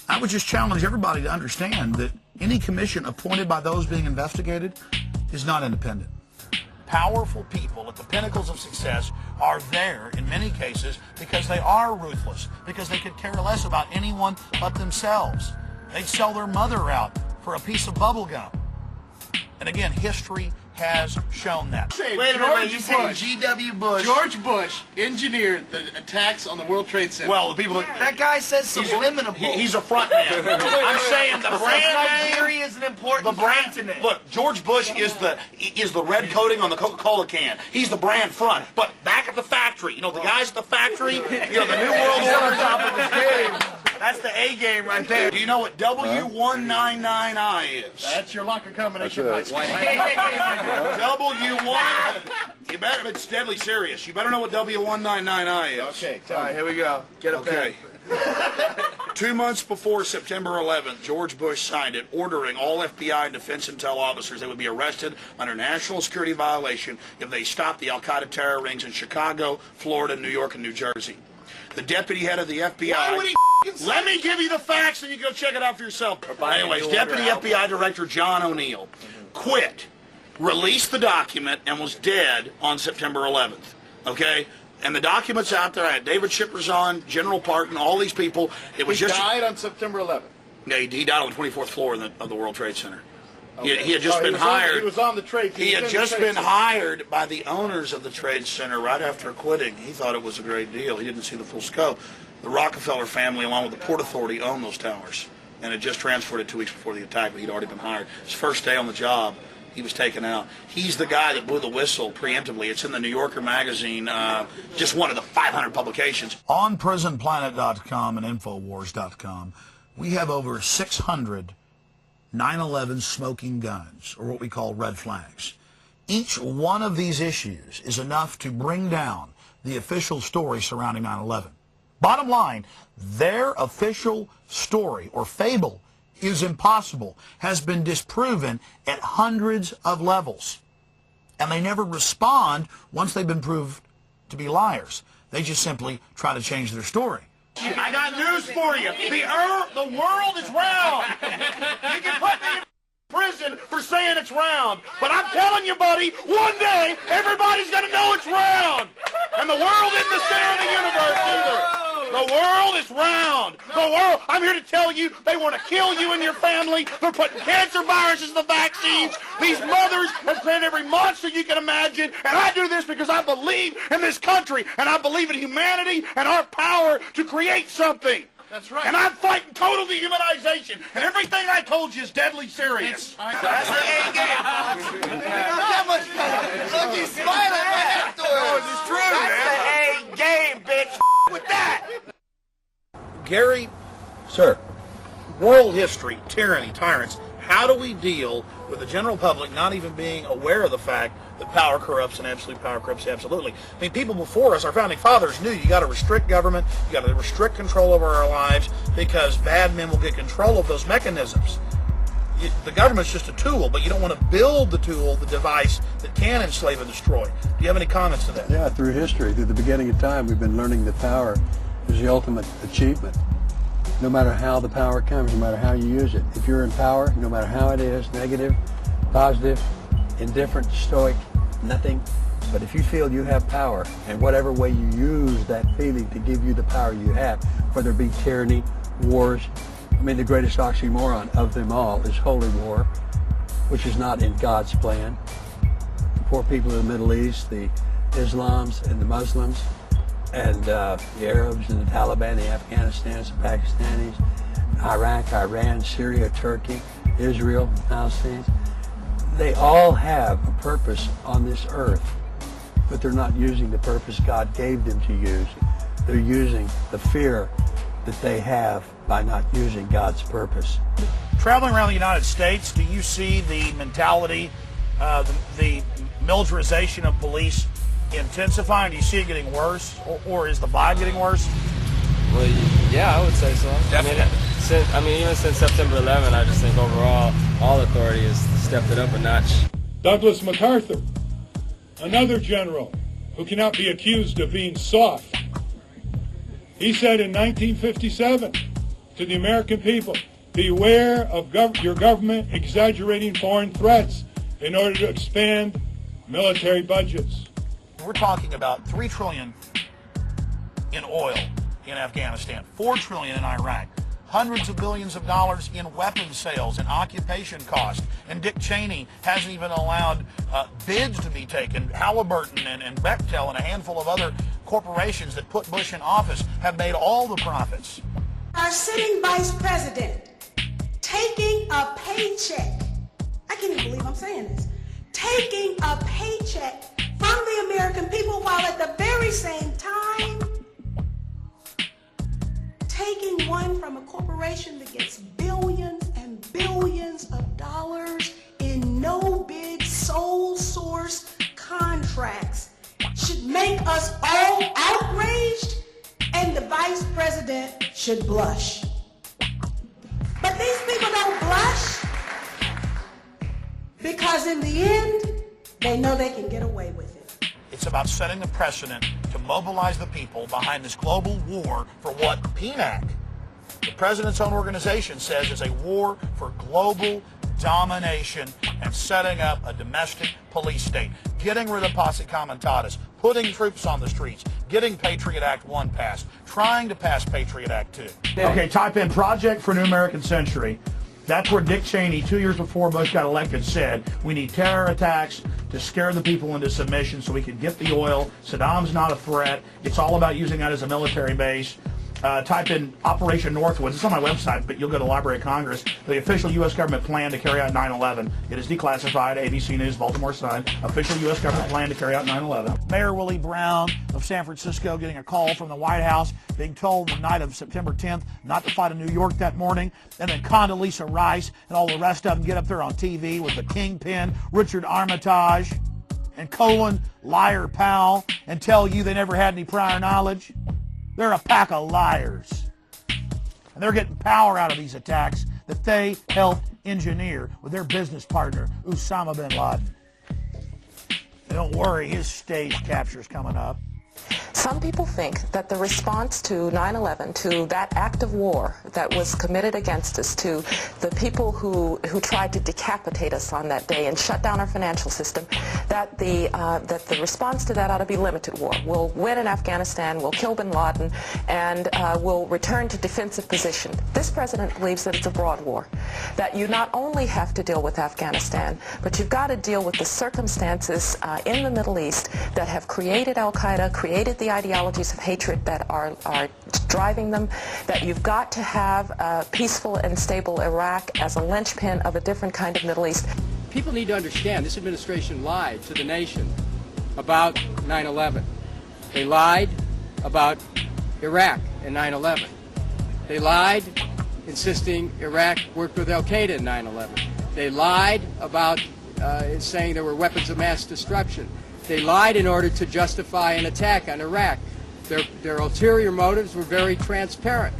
Speaker 5: I would just challenge everybody to understand that any commission appointed by those being investigated is not independent. Powerful people at the pinnacles of success are there in many cases because they are ruthless, because they could care less about anyone but themselves. They'd sell their mother out for a piece of bubble gum. And again, history has shown that.
Speaker 16: Wait a minute, you said G.W. Bush. George Bush engineered the attacks on the World Trade Center.
Speaker 5: Well, the people
Speaker 16: that guy says subliminal.
Speaker 5: He's a front man. I'm saying the brand
Speaker 16: Nigeria is an important
Speaker 5: the brand. Look, George Bush is the red coating on the Coca-Cola can. He's the brand front. But back at the factory, you know, the guys at the factory, you know, the New World Order top of his game. That's the A game right there. Do you know what W199I is?
Speaker 16: That's your locker combination.
Speaker 5: W1. You better. It's deadly serious. You better know what W199I is.
Speaker 16: Okay. All right. Here we go. Get up there.
Speaker 5: 2 months before September 11th, George Bush signed it, ordering all FBI and defense intel officers that would be arrested under national security violation if they stopped the al-Qaeda terror rings in Chicago, Florida, New York, and New Jersey. The deputy head of the FBI...
Speaker 16: Why would he
Speaker 5: Let me give you the facts and you go check it out for yourself. Anyways, Deputy FBI Director John O'Neill quit, released the document, and was dead on September 11th. Okay? And the document's out there. I had David Shippers on, General Parton, all these people. It was
Speaker 16: he died on September 11th.
Speaker 5: Yeah, he died on the 24th floor of the World Trade Center.
Speaker 16: Okay.
Speaker 5: He had just been hired.
Speaker 16: He was on the trade.
Speaker 5: He had just been hired by the owners of the Trade Center right after quitting. He thought it was a great deal. He didn't see the full scope. The Rockefeller family, along with the Port Authority, owned those towers, and had just transferred it 2 weeks before the attack, but he'd already been hired. His first day on the job, he was taken out. He's the guy that blew the whistle preemptively. It's in the New Yorker magazine, just one of the 500 publications. On PrisonPlanet.com and Infowars.com, we have over 600 9/11 smoking guns, or what we call red flags. Each one of these issues is enough to bring down the official story surrounding 9/11. Bottom line, their official story or fable is impossible, has been disproven at hundreds of levels. And they never respond once they've been proved to be liars. They just simply try to change their story. I got news for you. The world is round. You can put me in prison for saying it's round. But I'm telling you, buddy, one day everybody's going to know it's round. And the world isn't the center of the universe either. The world is round. The world, I'm here to tell you, they want to kill you and your family. They're putting cancer viruses in the vaccines. These mothers have created every monster you can imagine. And I do this because I believe in this country. And I believe in humanity and our power to create something.
Speaker 16: That's right.
Speaker 5: And I'm fighting total dehumanization. And everything I told you is deadly serious.
Speaker 16: That's the A game. That much look, he's smiling right afterwards. It's true,
Speaker 5: That's the A game, bitch. With that. Gary.
Speaker 7: Sir.
Speaker 5: World history, tyranny, tyrants. How do we deal with the general public not even being aware of the fact that power corrupts and absolute power corrupts absolutely? I mean, people before us, our founding fathers, knew you got to restrict government, you got to restrict control over our lives, because bad men will get control of those mechanisms.
Speaker 11: the government's just a tool, but you don't want to build the tool, the device that can enslave and destroy. Do you have any comments to that?
Speaker 7: Yeah, through history, through the beginning of time, we've been learning that power is the ultimate achievement. No matter how the power comes, no matter how you use it. If you're in power, no matter how it is, negative, positive, indifferent, stoic, nothing. But if you feel you have power, and whatever way you use that feeling to give you the power you have, whether it be tyranny, wars, I mean, the greatest oxymoron of them all is holy war, which is not in God's plan. The poor people in the Middle East, the Islams and the Muslims, and the Arabs and the Taliban, the Afghanistans, the Pakistanis, Iraq, Iran, Syria, Turkey, Israel, the Palestinians, they all have a purpose on this earth, but they're not using the purpose God gave them to use. They're using the fear that they have by not using God's purpose.
Speaker 11: Traveling around the United States, do you see the mentality, the militarization of police intensifying? Do you see it getting worse, or is the vibe getting worse?
Speaker 6: Well, yeah, I would say so. Even since September 11, I just think overall, all authority has stepped it up a notch.
Speaker 2: Douglas MacArthur, another general who cannot be accused of being soft. He said in 1957 to the American people, beware of your government exaggerating foreign threats in order to expand military budgets.
Speaker 11: We're talking about $3 trillion in oil in Afghanistan, $4 trillion in Iraq, hundreds of billions of dollars in weapons sales and occupation costs. And Dick Cheney hasn't even allowed bids to be taken. Halliburton and Bechtel and a handful of other corporations that put Bush in office have made all the profits.
Speaker 8: Our sitting vice president taking a paycheck, I can't even believe I'm saying this, taking a paycheck from the American people while at the very same time taking one from a corporation that gets billions and billions of dollars in no bid sole source contracts should make us all outraged, and the vice president should blush. But these people don't blush because in the end, they know they can get away with it.
Speaker 11: It's about setting the precedent to mobilize the people behind this global war for what PNAC, the president's own organization, says is a war for global domination and setting up a domestic police state, getting rid of posse comitatus, putting troops on the streets, getting Patriot Act 1 passed, trying to pass Patriot Act 2. Okay, type in Project for New American Century. That's where Dick Cheney, 2 years before Bush got elected, said we need terror attacks to scare the people into submission so we can get the oil. Saddam's not a threat. It's all about using that as a military base. Type in Operation Northwoods. It's on my website, but you'll go to Library of Congress. The official U.S. government plan to carry out 9/11. It is declassified. ABC News, Baltimore Sun. Official U.S. government plan to carry out 9/11. Mayor Willie Brown of San Francisco getting a call from the White House, being told the night of September 10th not to fly to New York that morning. And then Condoleezza Rice and all the rest of them get up there on TV with the kingpin, Richard Armitage, and Colin Liar Powell, and tell you they never had any prior knowledge. They're a pack of liars. And they're getting power out of these attacks that they helped engineer with their business partner, Osama bin Laden. And don't worry, his stage capture is coming up.
Speaker 13: Some people think that the response to 9/11, to that act of war that was committed against us, to the people who tried to decapitate us on that day and shut down our financial system, that the response to that ought to be limited war. We'll win in Afghanistan, we'll kill bin Laden, and we'll return to defensive position. This president believes that it's a broad war, that you not only have to deal with Afghanistan, but you've got to deal with the circumstances in the Middle East that have created Al-Qaeda, created the ideologies of hatred that are driving them, that you've got to have a peaceful and stable Iraq as a linchpin of a different kind of Middle East.
Speaker 23: People need to understand this administration lied to the nation about 9/11. They lied about Iraq in 9/11. They lied insisting Iraq worked with Al-Qaeda in 9/11. They lied about saying there were weapons of mass destruction. They lied in order to justify an attack on Iraq. Their ulterior motives were very transparent.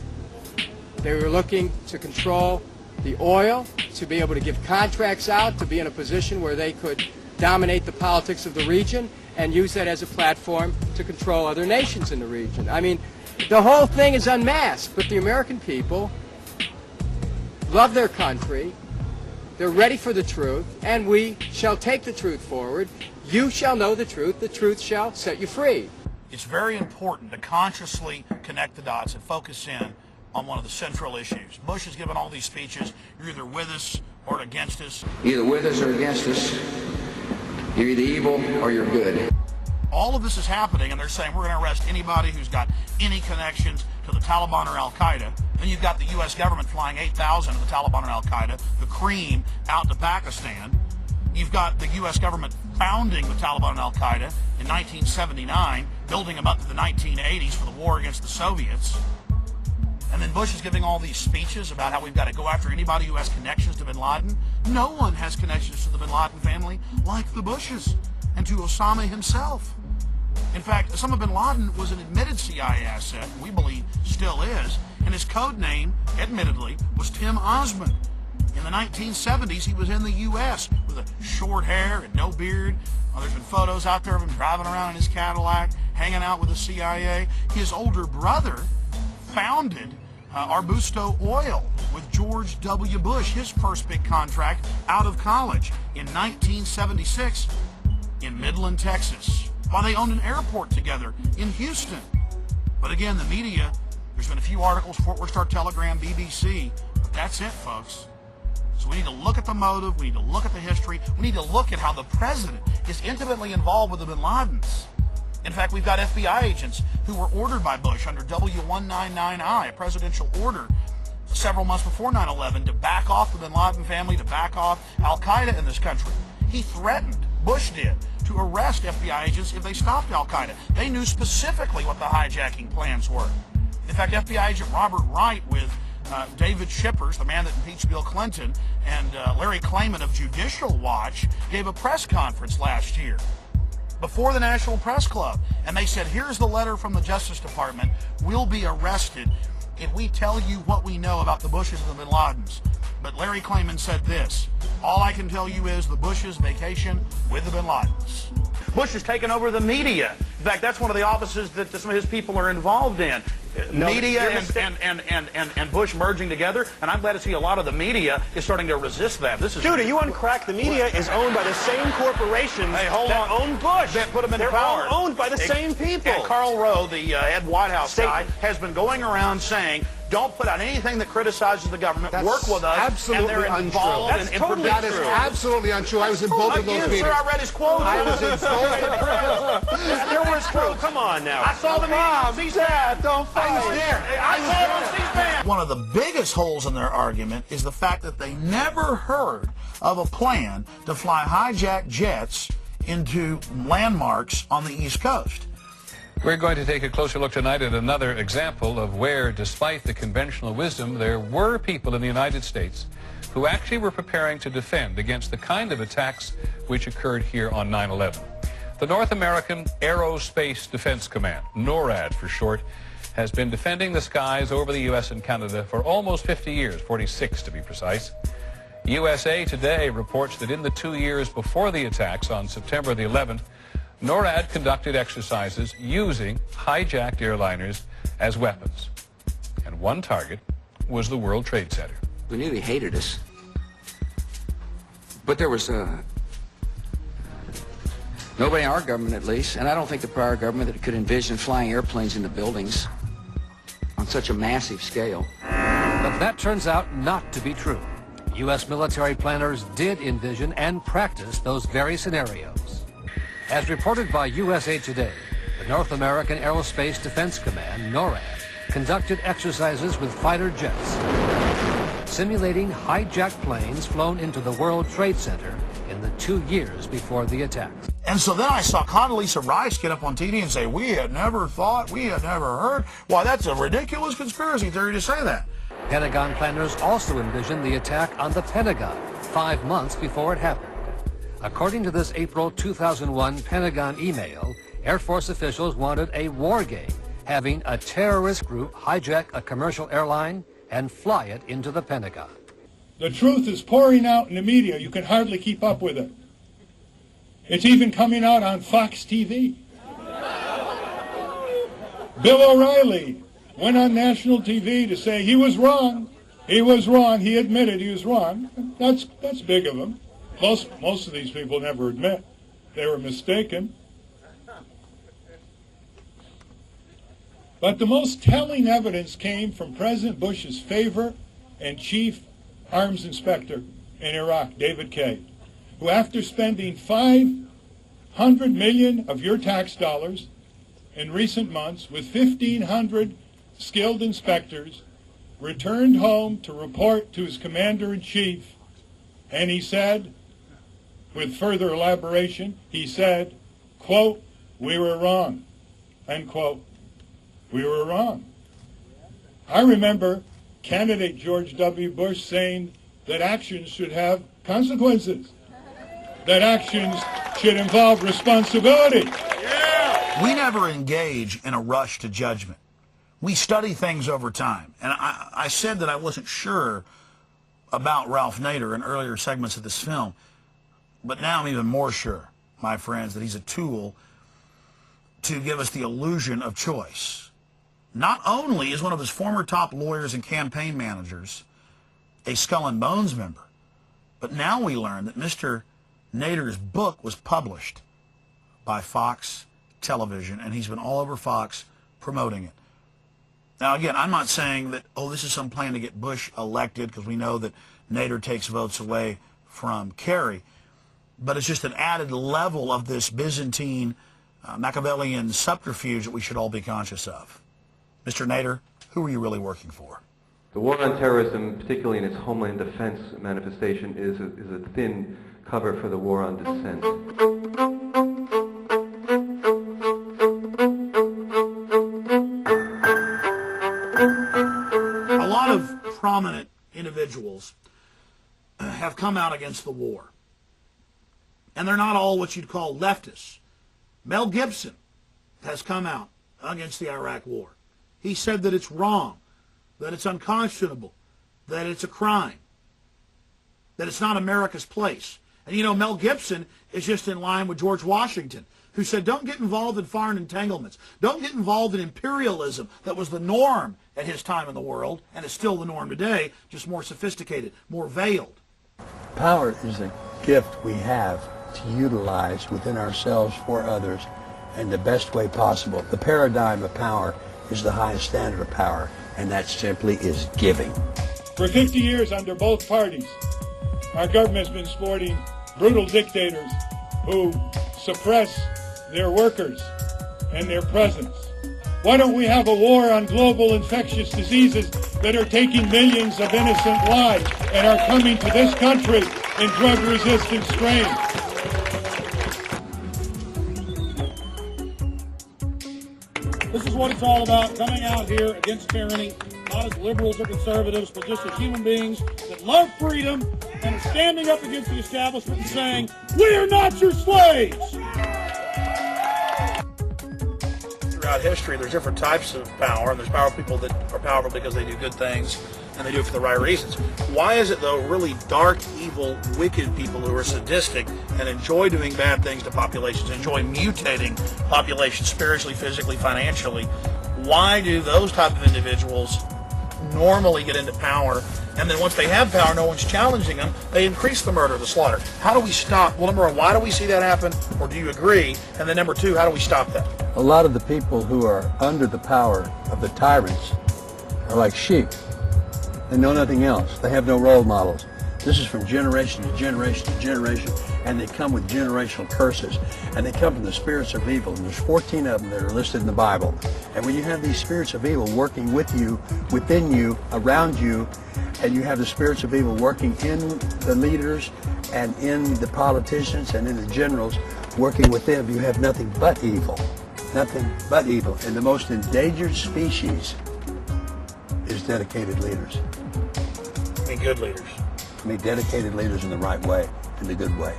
Speaker 23: They were looking to control the oil, to be able to give contracts out, to be in a position where they could dominate the politics of the region and use that as a platform to control other nations in the region. I mean, the whole thing is unmasked, but the American people love their country. They're ready for the truth, and we shall take the truth forward. You shall know the truth shall set you free.
Speaker 11: It's very important to consciously connect the dots and focus in on one of the central issues. Bush has given all these speeches. You're either with us or against us.
Speaker 9: Either with us or against us. You're either evil or you're good.
Speaker 11: All of this is happening, and they're saying we're going to arrest anybody who's got any connections to the Taliban or Al-Qaeda. Then you've got the U.S. government flying 8,000 of the Taliban and Al-Qaeda, the cream, out to Pakistan. You've got the U.S. government founding the Taliban and Al-Qaeda in 1979, building them up to the 1980s for the war against the Soviets. And then Bush is giving all these speeches about how we've got to go after anybody who has connections to bin Laden. No one has connections to the bin Laden family like the Bushes and to Osama himself. In fact, Osama bin Laden was an admitted CIA asset, we believe still is, and his code name, admittedly, was Tim Osmond. In the 1970s, he was in the U.S. with a short hair and no beard. There's been photos out there of him driving around in his Cadillac, hanging out with the CIA. His older brother founded Arbusto Oil with George W. Bush, his first big contract out of college in 1976 in Midland, Texas, while they owned an airport together in Houston. But again, the media, there's been a few articles, Fort Worth Star-Telegram, BBC, but that's it, folks. So we need to look at the motive, we need to look at the history, we need to look at how the president is intimately involved with the bin Ladens. In fact, we've got FBI agents who were ordered by Bush under W199I, a presidential order several months before 9/11, to back off the bin Laden family, to back off Al-Qaeda in this country. He threatened, Bush did, to arrest FBI agents if they stopped Al-Qaeda. They knew specifically what the hijacking plans were. In fact, FBI agent Robert Wright with David Shippers, the man that impeached Bill Clinton, and Larry Klayman of Judicial Watch gave a press conference last year before the National Press Club, and they said, here's the letter from the Justice Department. We'll be arrested if we tell you what we know about the Bushes and the bin Ladens. But Larry Klayman said this, all I can tell you is the Bushes vacation with the bin Ladens. Bush has taken over the media. In fact, that's one of the offices that some of his people are involved in. Media and Bush merging together, and I'm glad to see a lot of the media is starting to resist that. This is
Speaker 14: Dude, are you uncracked? The media is owned by the same corporations that own Bush.
Speaker 11: That put them in
Speaker 14: They're
Speaker 11: power.
Speaker 14: all owned by the same people.
Speaker 11: And Karl Rove, the head White House guy, has been going around saying, don't put out anything that criticizes the government. Work with us.
Speaker 15: Absolutely
Speaker 11: and they're
Speaker 15: untrue.
Speaker 11: involved
Speaker 15: That's
Speaker 11: in
Speaker 15: totally
Speaker 11: that
Speaker 15: true.
Speaker 11: is
Speaker 15: Absolutely untrue. I was in both of those meetings.
Speaker 11: Sir, I read his quote.
Speaker 15: I was in both.
Speaker 14: There was true. Come on now.
Speaker 11: I saw the meetings.
Speaker 15: Dad, don't fight. I was there.
Speaker 11: I saw it on C-SPAN. One of the biggest holes in their argument is the fact that they never heard of a plan to fly hijacked jets into landmarks on the East Coast.
Speaker 24: We're going to take a closer look tonight at another example of where, despite the conventional wisdom, there were people in the United States who actually were preparing to defend against the kind of attacks which occurred here on 9/11. The North American Aerospace Defense Command, NORAD for short, has been defending the skies over the U.S. and Canada for almost 50 years, 46 to be precise. USA Today reports that in the 2 years before the attacks on September the 11th, NORAD conducted exercises using hijacked airliners as weapons. And one target was the World Trade Center.
Speaker 9: We knew he hated us. But there was nobody in our government, at least, and I don't think the prior government, that could envision flying airplanes into buildings on such a massive scale.
Speaker 25: But that turns out not to be true. U.S. military planners did envision and practice those very scenarios. As reported by USA Today, the North American Aerospace Defense Command, NORAD, conducted exercises with fighter jets, simulating hijacked planes flown into the World Trade Center in the 2 years before the attacks.
Speaker 11: And so then I saw Condoleezza Rice get up on TV and say, we had never thought, we had never heard. Why, that's a ridiculous conspiracy theory to say that.
Speaker 25: Pentagon planners also envisioned the attack on the Pentagon 5 months before it happened. According to this April 2001 Pentagon email, Air Force officials wanted a war game, having a terrorist group hijack a commercial airline and fly it into the Pentagon.
Speaker 2: The truth is pouring out in the media. You can hardly keep up with it. It's even coming out on Fox TV. Bill O'Reilly went on national TV to say he was wrong. He was wrong. He admitted he was wrong. That's big of him. Most of these people never admit they were mistaken. But the most telling evidence came from President Bush's favorite and chief arms inspector in Iraq, David Kay, who after spending $500 million of your tax dollars in recent months with 1,500 skilled inspectors, returned home to report to his commander-in-chief, and he said, with further elaboration, he said, quote, "We were wrong," end quote. We were wrong. I remember candidate George W. Bush saying that actions should have consequences, that actions should involve responsibility.
Speaker 11: We never engage in a rush to judgment. We study things over time. And I said that I wasn't sure about Ralph Nader in earlier segments of this film, but now I'm even more sure, my friends, that he's a tool to give us the illusion of choice. Not only is one of his former top lawyers and campaign managers a Skull and Bones member, but now we learn that Mr. Nader's book was published by Fox Television, and he's been all over Fox promoting it. Now, again, I'm not saying that, oh, this is some plan to get Bush elected, because we know that Nader takes votes away from Kerry, but it's just an added level of this Byzantine, Machiavellian subterfuge that we should all be conscious of. Mr. Nader, who are you really working for?
Speaker 10: The war on terrorism, particularly in its homeland defense manifestation, is a thin cover for the war on dissent.
Speaker 11: A lot of prominent individuals have come out against the war. And they're not all what you'd call leftists. Mel Gibson has come out against the Iraq war. He said that it's wrong, that it's unconscionable, that it's a crime, that it's not America's place. And you know, Mel Gibson is just in line with George Washington, who said, don't get involved in foreign entanglements. Don't get involved in imperialism that was the norm at his time in the world, and is still the norm today, just more sophisticated, more veiled.
Speaker 7: Power is a gift we have to utilize within ourselves for others in the best way possible. The paradigm of power is the highest standard of power, and that simply is giving.
Speaker 2: For 50 years under both parties, our government has been supporting brutal dictators who suppress their workers and their presence. Why don't we have a war on global infectious diseases that are taking millions of innocent lives and are coming to this country in drug-resistant strains? This is what it's all about, coming out here against tyranny, not as liberals or conservatives, but just as human beings that love freedom and are standing up against the establishment and saying, we are not your slaves!
Speaker 11: Throughout history, there's different types of power, and there's powerful people that are powerful because they do good things, and they do it for the right reasons. Why is it, though, really dark, evil, wicked people who are sadistic and enjoy doing bad things to populations, enjoy mutating populations spiritually, physically, financially, why do those type of individuals normally get into power, and then once they have power, no one's challenging them, they increase the murder, the slaughter? How do we stop? Well, number one, why do we see that happen, or do you agree? And then number two, how do we stop that?
Speaker 7: A lot of the people who are under the power of the tyrants are like sheep. They know nothing else. They have no role models. This is from generation to generation to generation, and they come with generational curses, and they come from the spirits of evil, and there's 14 of them that are listed in the Bible. And when you have these spirits of evil working with you, within you, around you, and you have the spirits of evil working in the leaders and in the politicians and in the generals, working with them, you have nothing but evil. Nothing but evil. And the most endangered species is dedicated leaders.
Speaker 11: I mean, good leaders.
Speaker 7: I mean, dedicated leaders in the right way, in the good way.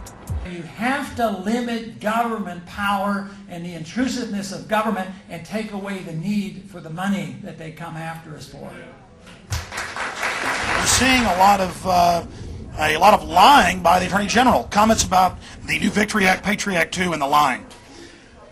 Speaker 4: You have to limit government power and the intrusiveness of government and take away the need for the money that they come after us for.
Speaker 11: You seeing a lot of lying by the Attorney General. Comments about the new Victory Act, Patriot Act 2, and the lying.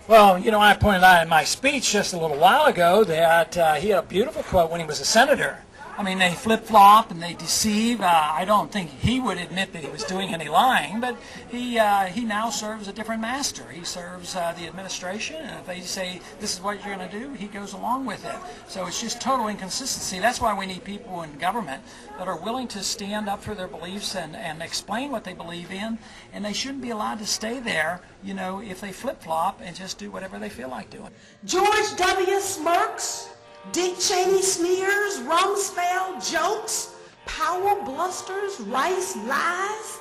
Speaker 4: Well, you know, I pointed out in my speech just a little while ago that he had a beautiful quote when he was a senator. I mean, they flip-flop and they deceive. I don't think he would admit that he was doing any lying, but he now serves a different master. He serves the administration, and if they say this is what you're going to do, he goes along with it. So it's just total inconsistency. That's why we need people in government that are willing to stand up for their beliefs and explain what they believe in, and they shouldn't be allowed to stay there, you know, if they flip-flop and just do whatever they feel like doing.
Speaker 8: George W. smirks, Dick Cheney sneers, Rumsfeld jokes, Powell blusters, Rice lies,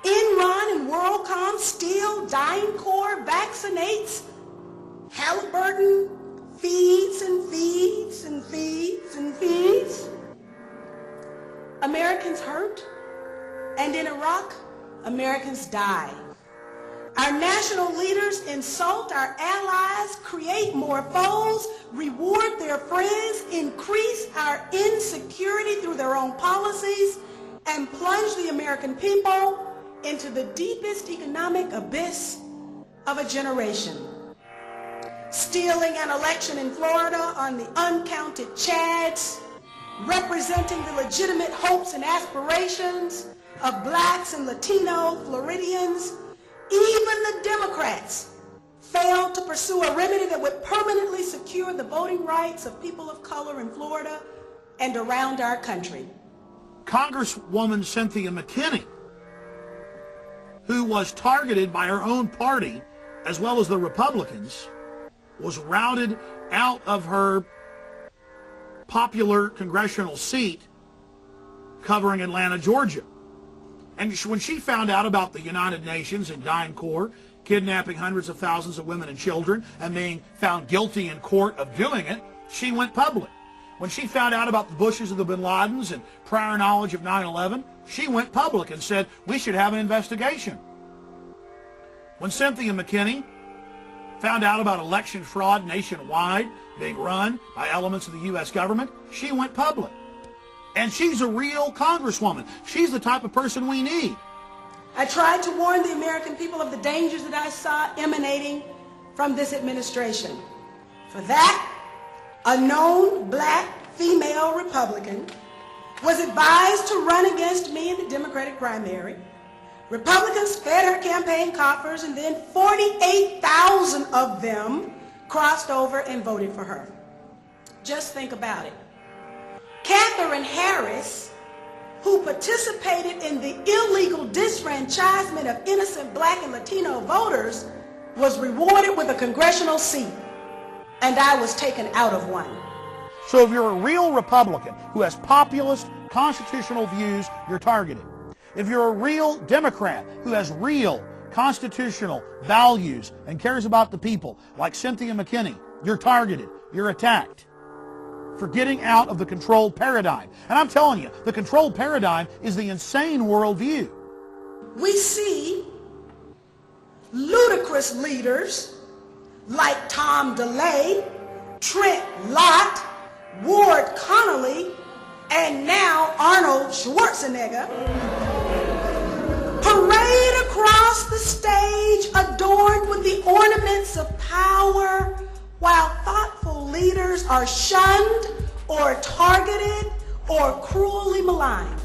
Speaker 8: Enron and WorldCom steal, DynCorp vaccinates, Halliburton feeds and feeds and feeds and feeds. Americans hurt, and in Iraq, Americans die. Our national leaders insult our allies, create more foes, reward their friends, increase our insecurity through their own policies, and plunge the American people into the deepest economic abyss of a generation. Stealing an election in Florida on the uncounted Chads, representing the legitimate hopes and aspirations of blacks and Latino Floridians. Even the Democrats failed to pursue a remedy that would permanently secure the voting rights of people of color in Florida and around our country.
Speaker 11: Congresswoman Cynthia McKinney, who was targeted by her own party as well as the Republicans, was routed out of her popular congressional seat covering Atlanta, Georgia. And when she found out about the United Nations and DynCorp kidnapping hundreds of thousands of women and children and being found guilty in court of doing it, she went public. When she found out about the Bushes and the Bin Ladens and prior knowledge of 9/11, she went public and said, we should have an investigation. When Cynthia McKinney found out about election fraud nationwide being run by elements of the U.S. government, she went public. And she's a real congresswoman. She's the type of person we need.
Speaker 8: I tried to warn the American people of the dangers that I saw emanating from this administration. For that, a known black female Republican was advised to run against me in the Democratic primary. Republicans fed her campaign coffers, and then 48,000 of them crossed over and voted for her. Just think about it. Katherine Harris, who participated in the illegal disfranchisement of innocent black and Latino voters, was rewarded with a congressional seat, and I was taken out of one.
Speaker 11: So if you're a real Republican who has populist constitutional views, you're targeted. If you're a real Democrat who has real constitutional values and cares about the people, like Cynthia McKinney, you're targeted, you're attacked for getting out of the controlled paradigm. And I'm telling you, the controlled paradigm is the insane worldview.
Speaker 8: We see ludicrous leaders like Tom DeLay, Trent Lott, Ward Connolly, and now Arnold Schwarzenegger parade across the stage adorned with the ornaments of power, while thoughtful leaders are shunned or targeted or cruelly maligned.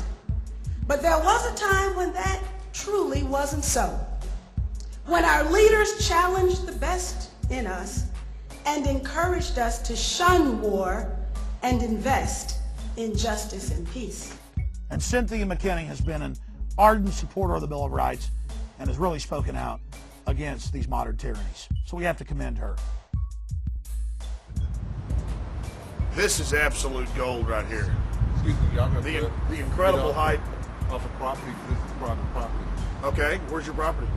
Speaker 8: But there was a time when that truly wasn't so. When our leaders challenged the best in us and encouraged us to shun war and invest in justice and peace.
Speaker 11: And Cynthia McKinney has been an ardent supporter of the Bill of Rights and has really spoken out against these modern tyrannies. So we have to commend her. This is absolute gold right here.
Speaker 15: Excuse me, y'all
Speaker 11: The incredible height.
Speaker 15: Off of property, this is private property.
Speaker 11: Okay, where's your property?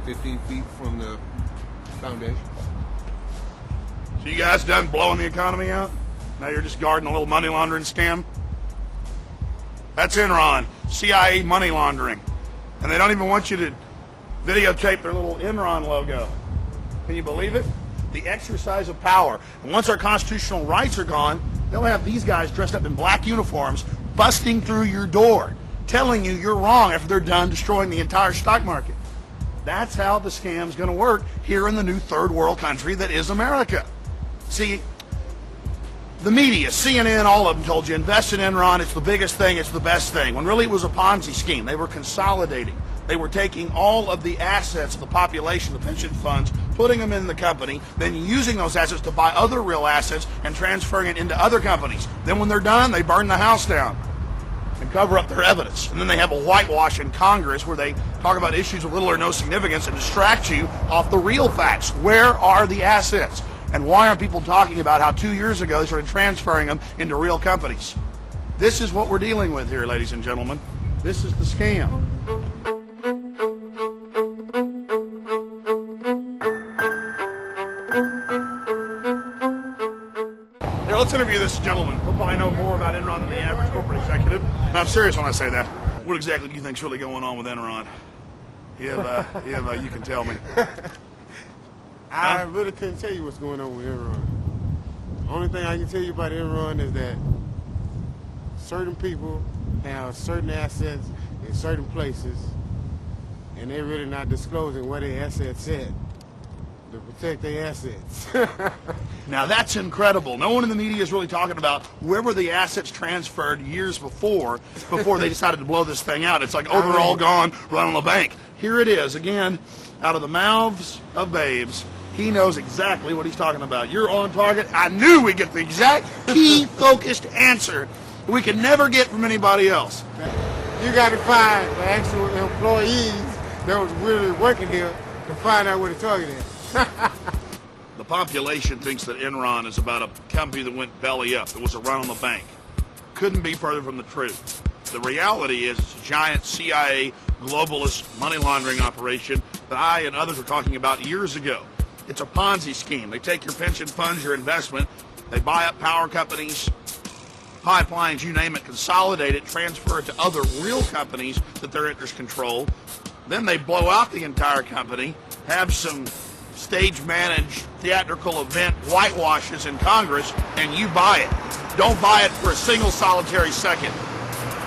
Speaker 15: 15 feet from the foundation.
Speaker 11: So you guys done blowing the economy out? Now you're just guarding a little money laundering scam? That's Enron, CIA money laundering. And they don't even want you to videotape their little Enron logo. Can you believe it? The exercise of power. And once our constitutional rights are gone, they'll have these guys dressed up in black uniforms busting through your door, telling you you're wrong after they're done destroying the entire stock market. That's how the scam's going to work here in the new third world country that is America. See, the media, CNN, all of them told you, invest in Enron, it's the biggest thing, it's the best thing, when really it was a Ponzi scheme. They were consolidating. They were taking all of the assets of the population, the pension funds, putting them in the company, then using those assets to buy other real assets and transferring it into other companies. Then when they're done, they burn the house down and cover up their evidence. And then they have a whitewash in Congress where they talk about issues of little or no significance and distract you off the real facts. Where are the assets? And why aren't people talking about how 2 years ago they started transferring them into real companies? This is what we're dealing with here, ladies and gentlemen. This is the scam. Now let's interview this gentleman. He'll probably know more about Enron than the average corporate executive. And I'm serious when I say that. What exactly do you think's really going on with Enron? You can tell me.
Speaker 17: I really couldn't tell you what's going on with Enron. The only thing I can tell you about Enron is that certain people have certain assets in certain places, and they're really not disclosing where their assets at to protect their assets.
Speaker 11: Now that's incredible. No one in the media is really talking about where were the assets transferred years before they decided to blow this thing out. It's like, oh, they're all gone, run on the bank. Here it is, again, out of the mouths of babes. He knows exactly what he's talking about. You're on target. I knew we'd get the exact key focused answer we could never get from anybody else.
Speaker 17: You got to find the actual employees that was really working here to find out where the target is.
Speaker 11: The population thinks that Enron is about a company that went belly up. It was a run on the bank. Couldn't be further from the truth. The reality is it's a giant CIA globalist money laundering operation that I and others were talking about years ago. It's a Ponzi scheme. They take your pension funds, your investment, they buy up power companies, pipelines, you name it, consolidate it, transfer it to other real companies that their interests control. Then they blow out the entire company, have some stage-managed theatrical event whitewashes in Congress, and you buy it. Don't buy it for a single solitary second,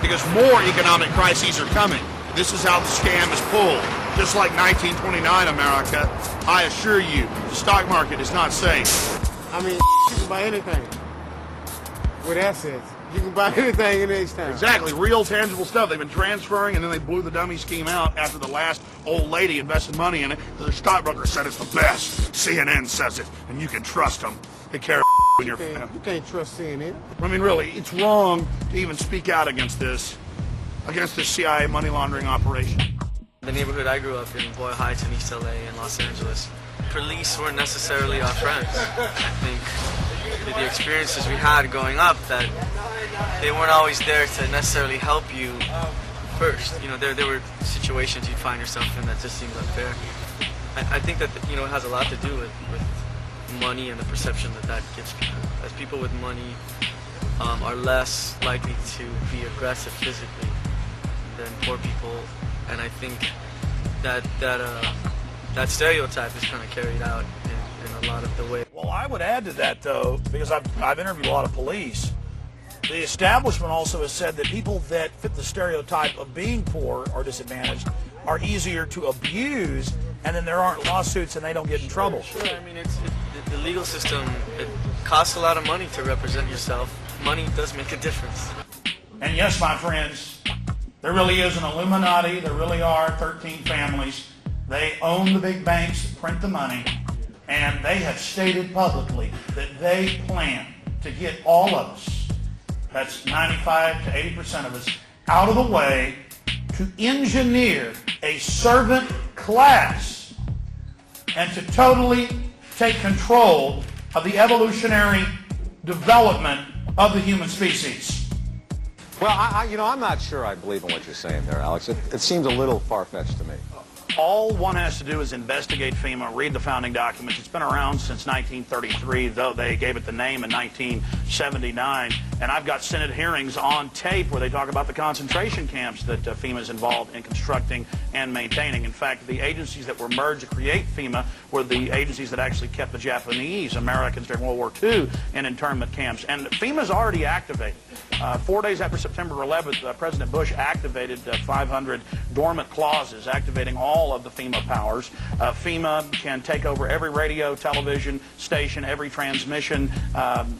Speaker 11: because more economic crises are coming. This is how the scam is pulled. Just like 1929 America, I assure you, the stock market is not safe.
Speaker 17: I mean, you can buy anything with assets. You can buy anything in this town.
Speaker 11: Exactly, real tangible stuff. They've been transferring, and then they blew the dummy scheme out after the last old lady invested money in it. The stockbroker said it's the best. CNN says it, and you can trust them. They care when you're.
Speaker 17: You can't trust CNN.
Speaker 11: I mean, really, it's wrong to even speak out against this CIA money laundering operation.
Speaker 18: The neighborhood I grew up in, Boyle Heights in East LA and Los Angeles, police weren't necessarily our friends. I think with the experiences we had growing up, that they weren't always there to necessarily help you first. You know, there were situations you'd find yourself in that just seemed unfair. I think that, you know, it has a lot to do with money and the perception that gives people. As people with money are less likely to be aggressive physically than poor people. And I think that stereotype is kind of carried out in a lot of the way.
Speaker 5: Well, I would add to that, though, because I've interviewed a lot of police. The establishment also has said that people that fit the stereotype of being poor or disadvantaged are easier to abuse, and then there aren't lawsuits and they don't get in trouble.
Speaker 18: Sure, I mean, the legal system, it costs a lot of money to represent yourself. Money does make a difference.
Speaker 11: And yes, my friends, there really is an Illuminati. There really are 13 families. They own the big banks that print the money, and they have stated publicly that they plan to get all of us, that's 95 to 80% of us, out of the way to engineer a servant class and to totally take control of the evolutionary development of the human species.
Speaker 19: Well, I'm not sure I believe in what you're saying there, Alex. It seems a little far-fetched to me.
Speaker 11: All one has to do is investigate FEMA, read the founding documents. It's been around since 1933, though they gave it the name in 1979. And I've got Senate hearings on tape where they talk about the concentration camps that FEMA is involved in constructing and maintaining. In fact, the agencies that were merged to create FEMA were the agencies that actually kept the Japanese Americans during World War II in internment camps. And FEMA's already activated. 4 days after September 11th, President Bush activated 500 dormant clauses, activating all of the FEMA powers. FEMA can take over every radio, television station, every transmission,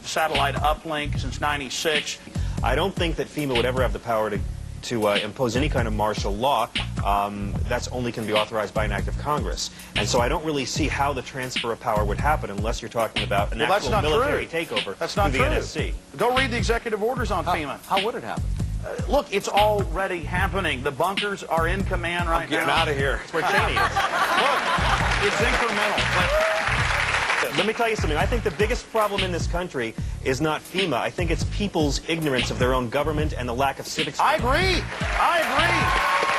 Speaker 11: satellite uplink since '96.
Speaker 1: I don't think that FEMA would ever have the power to impose any kind of martial law. That's only can be authorized by an act of Congress. And so I don't really see how the transfer of power would happen unless you're talking about an actual military takeover through the NSC.
Speaker 11: Go read the executive orders on FEMA.
Speaker 1: How would it happen?
Speaker 11: Look, it's already happening. The bunkers are in command right now.
Speaker 1: Getting out of here. It's where Cheney is.
Speaker 11: Look, it's incremental.
Speaker 1: Let me tell you something. I think the biggest problem in this country is not FEMA. I think it's people's ignorance of their own government and the lack of civic sense.
Speaker 11: I agree.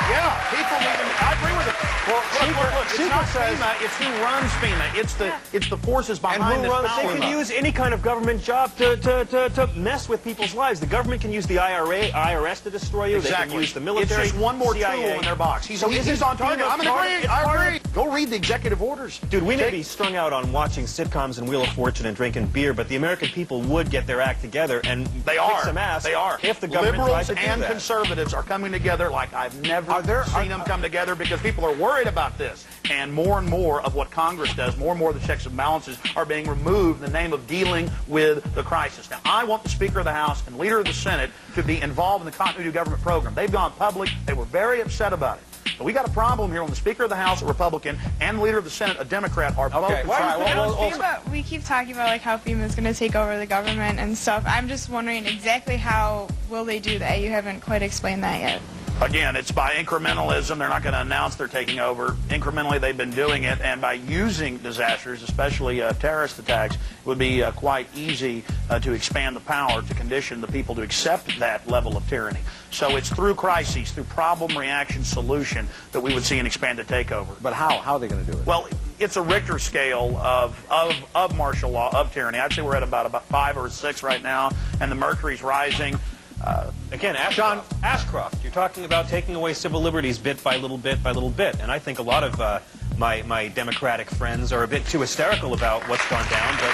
Speaker 11: Yeah, people need to, I agree with it. Well, look, it's not FEMA, it's who runs FEMA. It's the forces behind this power.
Speaker 1: They can use any kind of government job to mess with people's lives. The government can use the IRS to destroy you.
Speaker 11: Exactly.
Speaker 1: They can use the military.
Speaker 11: It's just one more
Speaker 1: CIA.
Speaker 11: tool in their box. He's on target. I agree. Go read the executive orders.
Speaker 1: Dude, we may be strung out on watching sitcoms and Wheel of Fortune and drinking beer, but the American people would get their act together and
Speaker 11: kick
Speaker 1: some ass.
Speaker 11: They are.
Speaker 1: If the government
Speaker 11: Liberals
Speaker 1: tried to do
Speaker 11: and
Speaker 1: that.
Speaker 11: conservatives are coming together like I've never seen them come together, because people are worried about this. And more of what Congress does, more and more of the checks and balances are being removed in the name of dealing with the crisis. Now, I want the Speaker of the House and Leader of the Senate to be involved in the continuity of government program. They've gone public. They were very upset about it. But we got a problem here when the Speaker of the House, a Republican, and the Leader of the Senate, a Democrat, are both.
Speaker 19: We keep talking about like how FEMA is going to take over the government and stuff. I'm just wondering exactly how will they do that? You haven't quite explained that yet.
Speaker 11: Again, it's by incrementalism. They're not going to announce they're taking over. Incrementally, they've been doing it, and by using disasters, especially terrorist attacks, it would be quite easy to expand the power to condition the people to accept that level of tyranny. So it's through crises, through problem, reaction, solution, that we would see an expanded takeover.
Speaker 1: But how? How are they going to do it?
Speaker 11: Well, it's a Richter scale of martial law, of tyranny. I'd say we're at about 5 or 6 right now, and the mercury's rising.
Speaker 1: Again, John Ashcroft, you're talking about taking away civil liberties bit by little bit by little bit, and I think a lot of my Democratic friends are a bit too hysterical about what's gone down. But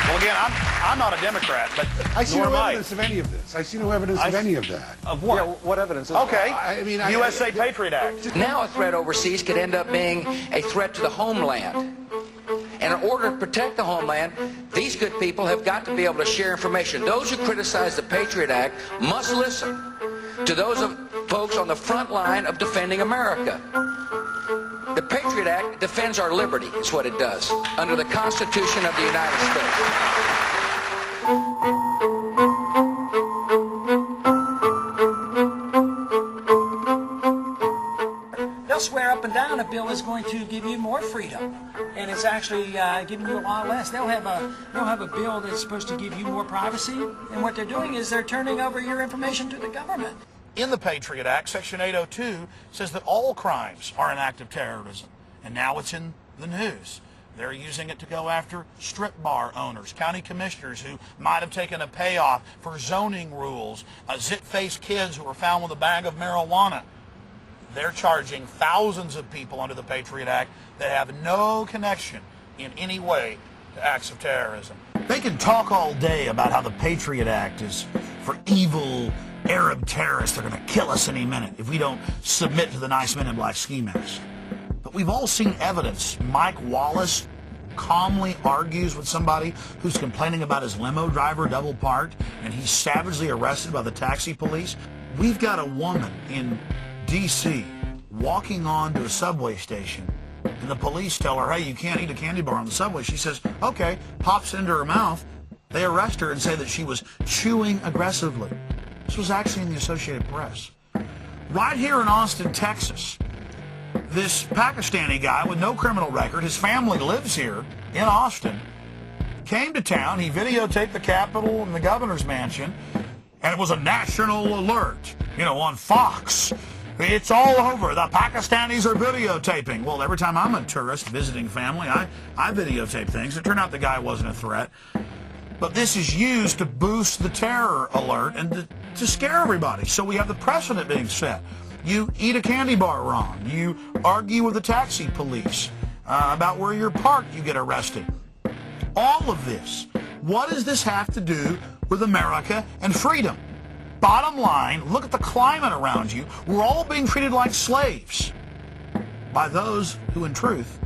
Speaker 11: well, again, I'm not a Democrat, but
Speaker 15: I see no evidence of any of this. I see no evidence of any of that.
Speaker 1: Of what?
Speaker 15: Yeah, what evidence?
Speaker 11: Okay.
Speaker 15: I mean,
Speaker 11: USA Patriot Act.
Speaker 9: Now a threat overseas could end up being a threat to the homeland. And in order to protect the homeland, these good people have got to be able to share information. Those who criticize the Patriot Act must listen to those folks on the front line of defending America. The Patriot Act defends our liberty, is what it does, under the Constitution of the United States.
Speaker 4: They'll swear up and down a bill is going to give you more freedom, and it's actually giving you a lot less. They'll have a bill that's supposed to give you more privacy, and what they're doing is they're turning over your information to the government.
Speaker 11: In the Patriot Act, Section 802 says that all crimes are an act of terrorism, and now it's in the news. They're using it to go after strip bar owners, county commissioners who might have taken a payoff for zoning rules, zit-faced kids who were found with a bag of marijuana. They're charging thousands of people under the Patriot Act that have no connection in any way to acts of terrorism.
Speaker 5: They can talk all day about how the Patriot Act is for evil Arab terrorists. They're going to kill us any minute if we don't submit to the nice men in black ski masks. But we've all seen evidence. Mike Wallace calmly argues with somebody who's complaining about his limo driver double parked, and he's savagely arrested by the taxi police. We've got a woman in D.C. walking on to a subway station, and the police tell her, hey, you can't eat a candy bar on the subway. She says, okay, pops it into her mouth. They arrest her and say that she was chewing aggressively. This was actually in the Associated Press. Right here in Austin, Texas, this Pakistani guy with no criminal record, his family lives here in Austin, came to town. He videotaped the Capitol and the governor's mansion, and it was a national alert, on Fox. It's all over. The Pakistanis are videotaping. Well, every time I'm a tourist visiting family, I videotape things. It turned out the guy wasn't a threat. But this is used to boost the terror alert and to scare everybody. So we have the precedent being set. You eat a candy bar wrong. You argue with the taxi police about where you're parked, you get arrested. All of this. What does this have to do with America and freedom? Bottom line, look at the climate around you. We're all being treated like slaves by those who, in truth,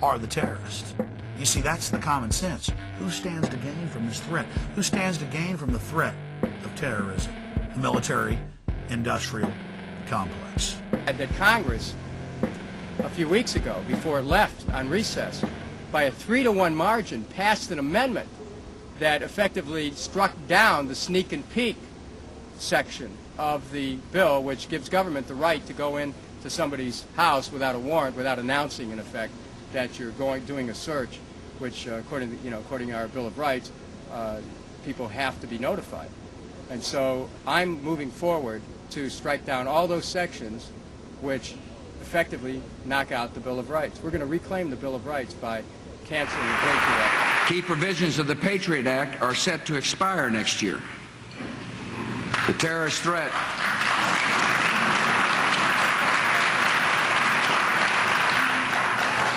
Speaker 5: are the terrorists. You see, that's the common sense. Who stands to gain from this threat? Who stands to gain from the threat of terrorism? The military-industrial complex.
Speaker 23: That Congress, a few weeks ago, before it left on recess, by a 3-to-1 margin, passed an amendment that effectively struck down the sneak and peek section of the bill, which gives government the right to go into somebody's house without a warrant, without announcing, in effect, that you're doing a search, which, according to our Bill of Rights, people have to be notified. And so I'm moving forward to strike down all those sections which effectively knock out the Bill of Rights. We're going to reclaim the Bill of Rights by canceling the Patriot Act.
Speaker 9: Key provisions of the Patriot Act are set to expire next year. The terrorist threat.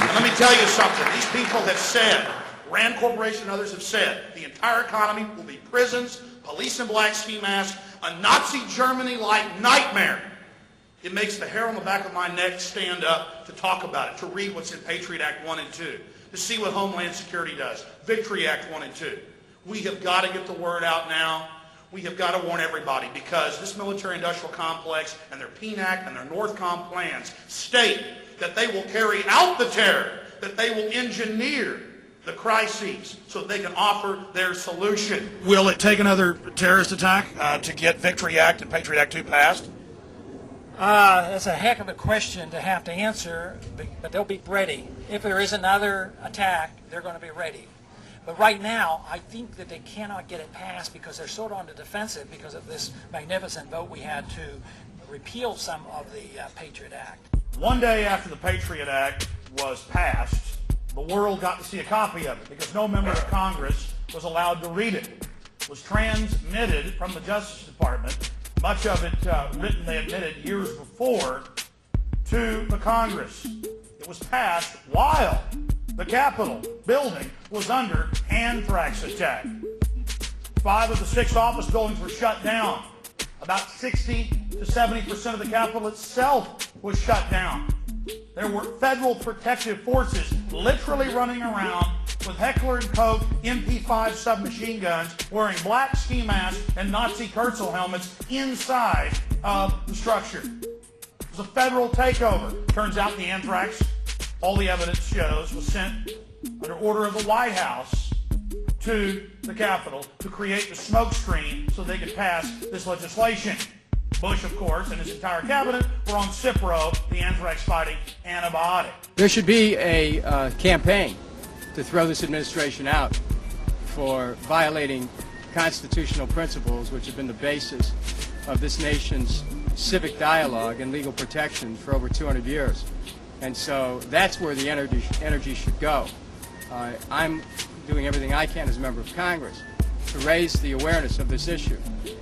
Speaker 11: And let me tell you something. These people have said, Rand Corporation and others have said, the entire economy will be prisons, police in black ski masks, a Nazi Germany-like nightmare. It makes the hair on the back of my neck stand up to talk about it, to read what's in Patriot Act 1 and 2, to see what Homeland Security does, Victory Act 1 and 2. We have got to get the word out now. We have got to warn everybody, because this military-industrial complex and their PNAC and their NORTHCOM plans state that they will carry out the terror, that they will engineer the crises so that they can offer their solution.
Speaker 5: Will it take another terrorist attack to get Victory Act and Patriot Act 2 passed?
Speaker 4: That's a heck of a question to have to answer, but they'll be ready. If there is another attack, they're going to be ready. But right now, I think that they cannot get it passed because they're sort of on the defensive because of this magnificent vote we had to repeal some of the Patriot Act.
Speaker 11: One day after the Patriot Act was passed, the world got to see a copy of it because no member of Congress was allowed to read it. It was transmitted from the Justice Department, much of it written, they admitted, years before, to the Congress. It was passed while the Capitol building was under anthrax attack. 5 of the 6 office buildings were shut down. About 60 to 70% of the Capitol itself was shut down. There were federal protective forces literally running around with Heckler & Koch MP5 submachine guns, wearing black ski masks and Nazi Kurzel helmets inside of the structure. It was a federal takeover. Turns out the anthrax, all the evidence shows, was sent under order of the White House to the Capitol to create the smoke screen so they could pass this legislation. Bush, of course, and his entire cabinet were on Cipro, the anthrax-fighting antibiotic.
Speaker 23: There should be a campaign to throw this administration out for violating constitutional principles which have been the basis of this nation's civic dialogue and legal protection for over 200 years. And so that's where the energy should go. I'm doing everything I can as a member of Congress to raise the awareness of this issue.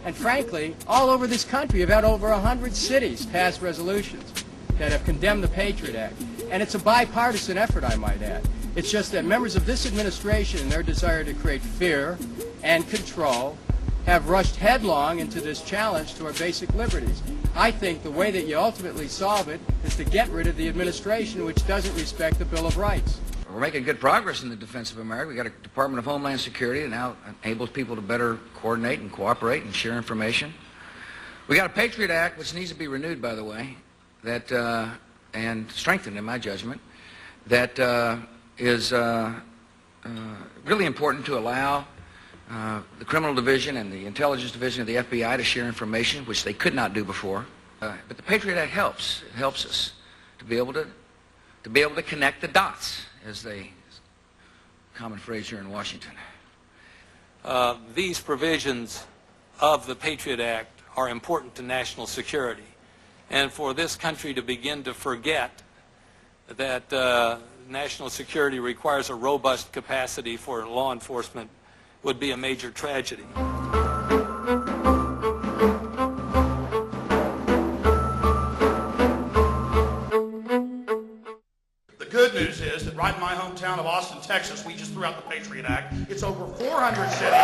Speaker 23: And frankly, all over this country, you've had over 100 cities pass resolutions that have condemned the Patriot Act. And it's a bipartisan effort, I might add. It's just that members of this administration, in their desire to create fear and control, have rushed headlong into this challenge to our basic liberties. I think the way that you ultimately solve it is to get rid of the administration which doesn't respect the Bill of Rights.
Speaker 9: We're making good progress in the defense of America. We've got a Department of Homeland Security that now enables people to better coordinate and cooperate and share information. We got a Patriot Act, which needs to be renewed, by the way, that and strengthened, in my judgment, that is really important to allow the criminal division and the intelligence division of the FBI to share information, which they could not do before. But the Patriot Act helps. It helps us to be able to connect the dots, as they common phrase here in Washington.
Speaker 3: These provisions of the Patriot Act are important to national security.
Speaker 24: and for this country to begin to forget that national security requires a robust capacity for law enforcement would be a major tragedy.
Speaker 11: The good news is that right in my hometown of Austin, Texas, we just threw out the Patriot Act. It's over 400 cities.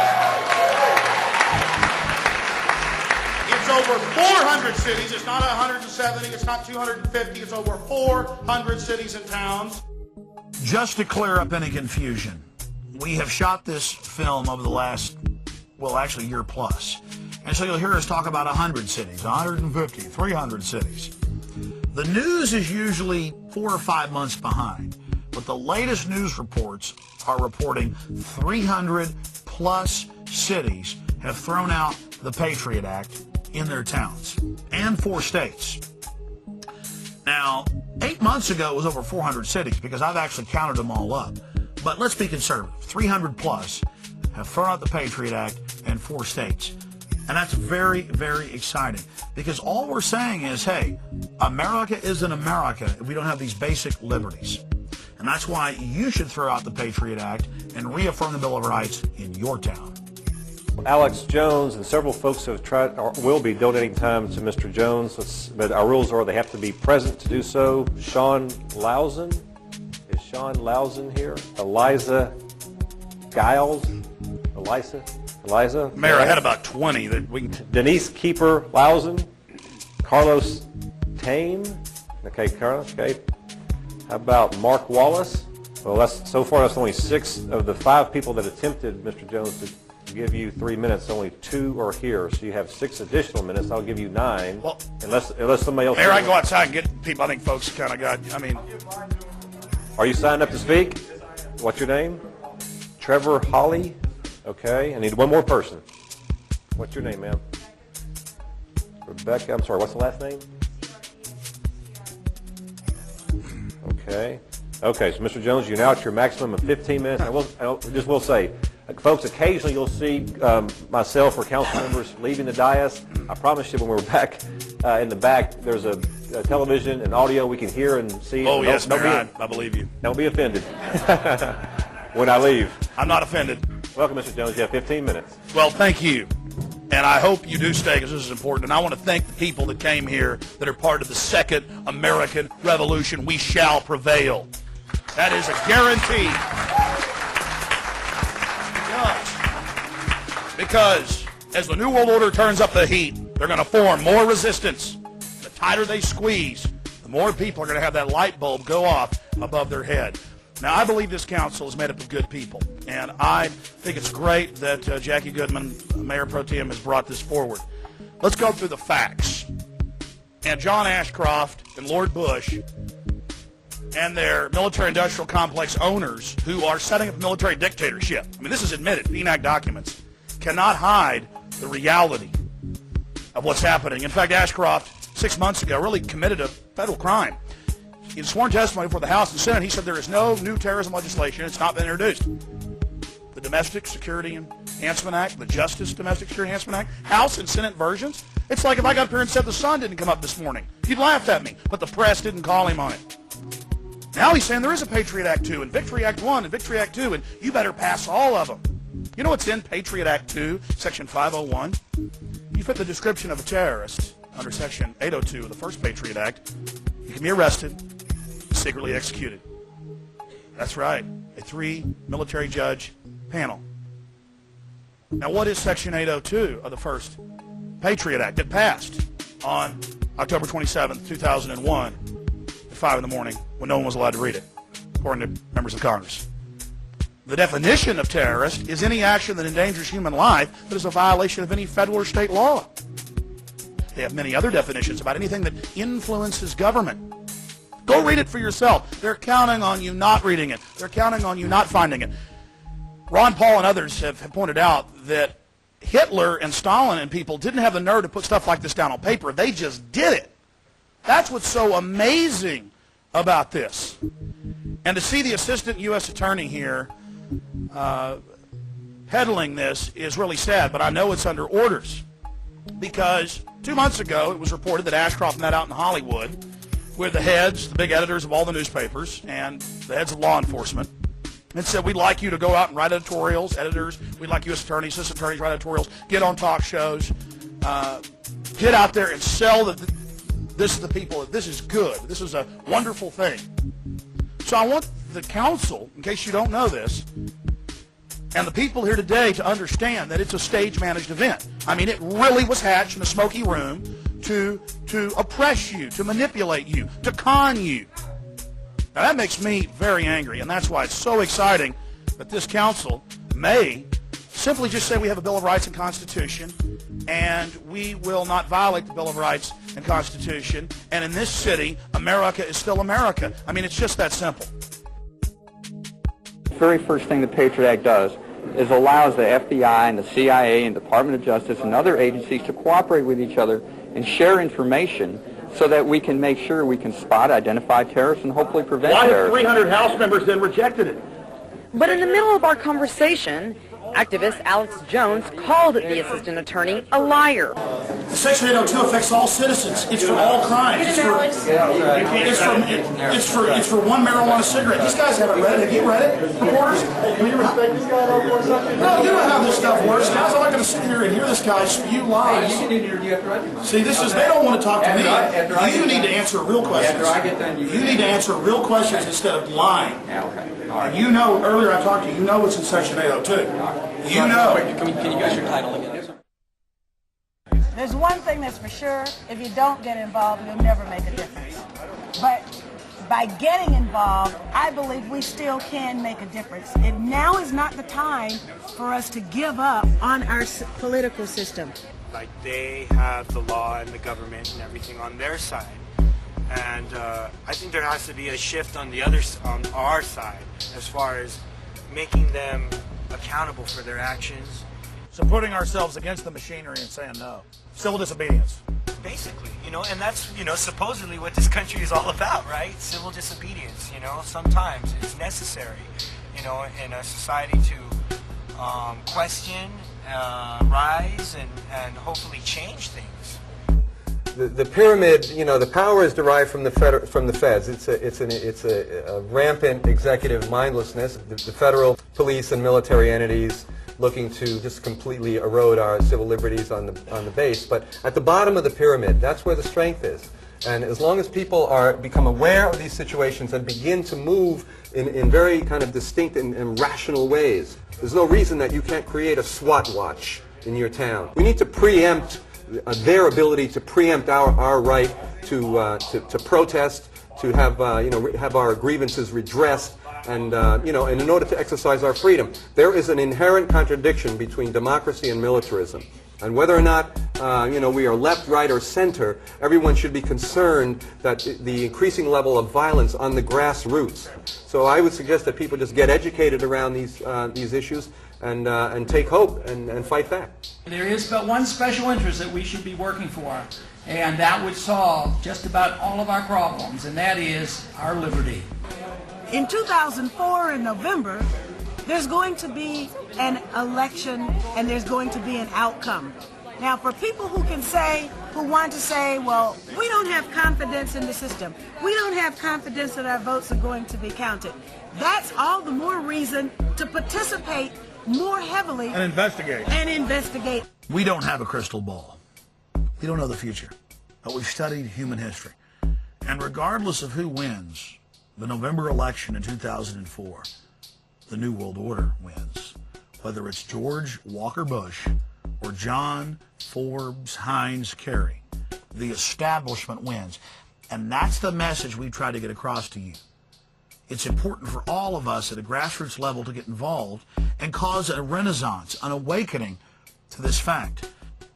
Speaker 11: It's over 400 cities. It's not 170. It's not 250. It's over 400 cities and towns.
Speaker 5: Just to clear up any confusion, we have shot this film over the last, well, actually year plus. And so you'll hear us talk about 100 cities, 150, 300 cities. The news is usually 4 or 5 months behind, but the latest news reports are reporting 300 plus cities have thrown out the Patriot Act in their towns, and 4 states. Now, 8 months ago it was over 400 cities because I've actually counted them all up. But let's be conservative. 300 plus have thrown out the Patriot Act in 4 states. And that's very, very exciting because all we're saying is, hey, America isn't America if we don't have these basic liberties. And that's why you should throw out the Patriot Act and reaffirm the Bill of Rights in your town.
Speaker 3: Alex Jones and several folks have tried or will be donating time to Mr. Jones, but our rules are they have to be present to do so. Sean Lausen, is Sean Lausen here? Eliza Giles, Eliza.
Speaker 11: Mayor, I had about 20 that we can.
Speaker 3: Denise Keeper Lausen, Carlos Tame. Okay, Carlos. Okay. How about Mark Wallace? Well, that's only 6 of the 5 people that attempted, Mr. Jones, to give you 3 minutes. Only 2 are here, so you have 6 additional minutes. I'll give you 9, well, unless somebody else.
Speaker 11: Mayor, I go outside and get people. I think folks kind of got. I mean,
Speaker 3: are you signed up to speak? What's your name? Trevor Holly. Okay, I need one more person. What's your name, ma'am? Rebecca. I'm sorry. What's the last name? Okay. Okay, so Mr. Jones, you're now at your maximum of 15 minutes. I just will say, folks, occasionally you'll see myself or council members leaving the dais. I promise you when we're back in the back, there's a television and audio we can hear and see.
Speaker 11: Oh, yes, Mayor, I believe you.
Speaker 3: Don't be offended when I leave.
Speaker 11: I'm not offended.
Speaker 3: Welcome, Mr. Jones. You have 15 minutes.
Speaker 11: Well, thank you. And I hope you do stay because this is important. And I want to thank the people that came here that are part of the Second American Revolution. We shall prevail. That is a guarantee. Because as the New World Order turns up the heat, they're going to form more resistance. The tighter they squeeze, the more people are going to have that light bulb go off above their head. Now, I believe this council is made up of good people, and I think it's great that Jackie Goodman, Mayor Pro Tem, has brought this forward. Let's go through the facts. And John Ashcroft and Lord Bush and their military-industrial complex owners who are setting up a military dictatorship, I mean, this is admitted, PNAC documents, cannot hide the reality of what's happening. In fact, Ashcroft, 6 months ago, really committed a federal crime. In sworn testimony before the House and Senate, he said there is no new terrorism legislation. It's not been introduced. The Domestic Security Enhancement Act, the Justice Domestic Security Enhancement Act, House and Senate versions. It's like if I got up here and said the sun didn't come up this morning. You'd laughed at me, but the press didn't call him on it. Now he's saying there is a Patriot Act 2 and Victory Act 1 and Victory Act 2, and you better pass all of them. You know what's in Patriot Act 2, Section 501? You fit the description of a terrorist under Section 802 of the first Patriot Act. You can be arrested, secretly executed. That's right, a 3 military judge panel. Now what is Section 802 of the first Patriot Act? It passed on October 27, 2001 at 5 in the morning when no one was allowed to read it, according to members of Congress. The definition of terrorist is any action that endangers human life that is a violation of any federal or state law. They have many other definitions about anything that influences government. Go read it for yourself. They're counting on you not reading it. They're counting on you not finding it. Ron Paul and others have pointed out that Hitler and Stalin and people didn't have the nerve to put stuff like this down on paper. They just did it. That's what's so amazing about this. And to see the assistant U.S. attorney here peddling this is really sad, but I know it's under orders. because 2 months ago it was reported that Ashcroft met out in Hollywood with the heads, the big editors of all the newspapers, and the heads of law enforcement, and said, we'd like you to go out and write editorials, editors, we'd like U.S. attorneys, assistant attorneys, write editorials, get on talk shows, get out there and sell that this is the people, this is good, this is a wonderful thing. So I want the council, in case you don't know this, and the people here today to understand that it's a stage-managed event. I mean, it really was hatched in a smoky room to oppress you, to manipulate you, to con you. Now that makes me very angry, and that's why it's so exciting that this council may simply just say we have a Bill of Rights and Constitution, and we will not violate the Bill of Rights and Constitution, and in this city, America is still America. I mean, it's just that simple.
Speaker 12: The very first thing the Patriot Act does is allows the FBI and the CIA and Department of Justice and other agencies to cooperate with each other and share information so that we can make sure we can spot, identify terrorists, and hopefully prevent terrorism.
Speaker 11: Why have 300 House members then rejected it?
Speaker 16: But in the middle of our conversation, activist Alex Jones called the assistant attorney a liar.
Speaker 11: Section 802 affects all citizens. It's for all crimes. It's for one marijuana cigarette. These guys haven't read it. Have you read it, reporters? Can you respect this guy for a second? No, you know how this stuff works. Guys are not going to sit here and hear this guy spew lies. See, this is, they don't want to talk to me. You need to answer real questions. You need to answer real questions instead of lying. And you know, earlier I talked to you, you know what's in Section 802. You know.
Speaker 20: Can you give us your title again?
Speaker 8: There's one thing that's for sure, if you don't get involved, you'll never make a difference. But by getting involved, I believe we still can make a difference. And now is not the time for us to give up on our political system.
Speaker 21: Like, they have the law and the government and everything on their side. And I think there has to be a shift on our side as far as making them accountable for their actions.
Speaker 11: So putting ourselves against the machinery and saying no. Civil disobedience.
Speaker 21: Basically, and that's, supposedly what this country is all about, right? Civil disobedience, sometimes it's necessary, in a society to question, rise, and hopefully change things.
Speaker 10: The pyramid, the power is derived from the feds. It's a rampant executive mindlessness. The federal police and military entities looking to just completely erode our civil liberties on the base. But at the bottom of the pyramid, that's where the strength is. And as long as people become aware of these situations and begin to move in very kind of distinct and rational ways, there's no reason that you can't create a SWAT watch in your town. We need to preempt their ability to preempt our right to protest, to have have our grievances redressed, and and in order to exercise our freedom. There is an inherent contradiction between democracy and militarism, and whether or not we are left, right, or center, everyone should be concerned that the increasing level of violence on the grassroots. So I would suggest that people just get educated around these issues and take hope and fight back.
Speaker 22: There is but one special interest that we should be working for, and that would solve just about all of our problems, and that is our liberty.
Speaker 8: In 2004, in November, there's going to be an election and there's going to be an outcome. Now, for people who want to say, well, we don't have confidence in the system, we don't have confidence that our votes are going to be counted, that's all the more reason to participate more heavily
Speaker 11: and investigate.
Speaker 5: We don't have a crystal ball. We don't know the future, but we've studied human history. And regardless of who wins the November election in 2004, the New World Order wins. Whether it's George Walker Bush or John Forbes Hines Kerry, the establishment wins. And that's the message we try to get across to you. It's important for all of us at a grassroots level to get involved and cause a renaissance, an awakening to this fact.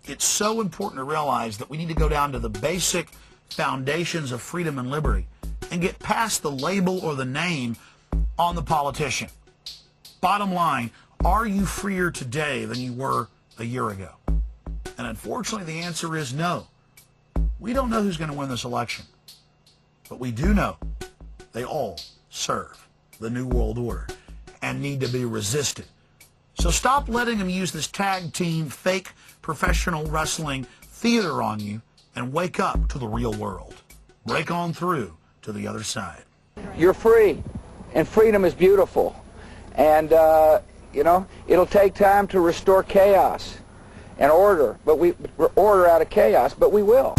Speaker 5: It's so important to realize that we need to go down to the basic foundations of freedom and liberty and get past the label or the name on the politician. Bottom line, are you freer today than you were a year ago? And unfortunately, the answer is no. We don't know who's going to win this election, but we do know they all serve the New World Order and need to be resisted. So stop letting them use this tag team, fake professional wrestling theater on you and wake up to the real world. Break on through to the other side.
Speaker 9: You're free, and freedom is beautiful. And, it'll take time to restore chaos and order, order out of chaos, but we will.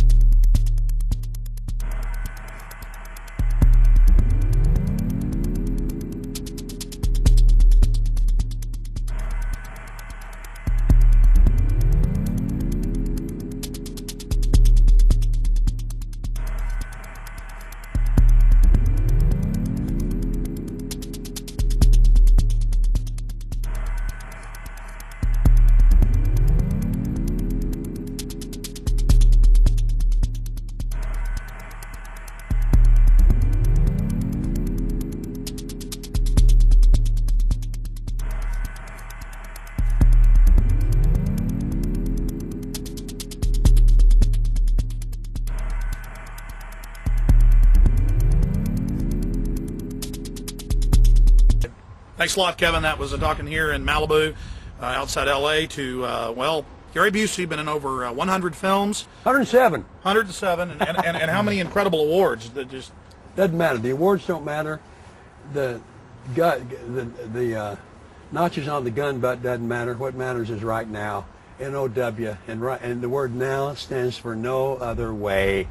Speaker 11: Thanks a lot, Kevin. That was talking here in Malibu, outside L.A. to, Gary Busey, been in over 100 films.
Speaker 7: 107.
Speaker 11: 107, and how many incredible awards? That just
Speaker 7: doesn't matter. The awards don't matter. The notches on the gun butt doesn't matter. What matters is right now. N-O-W, and the word now stands for no other way.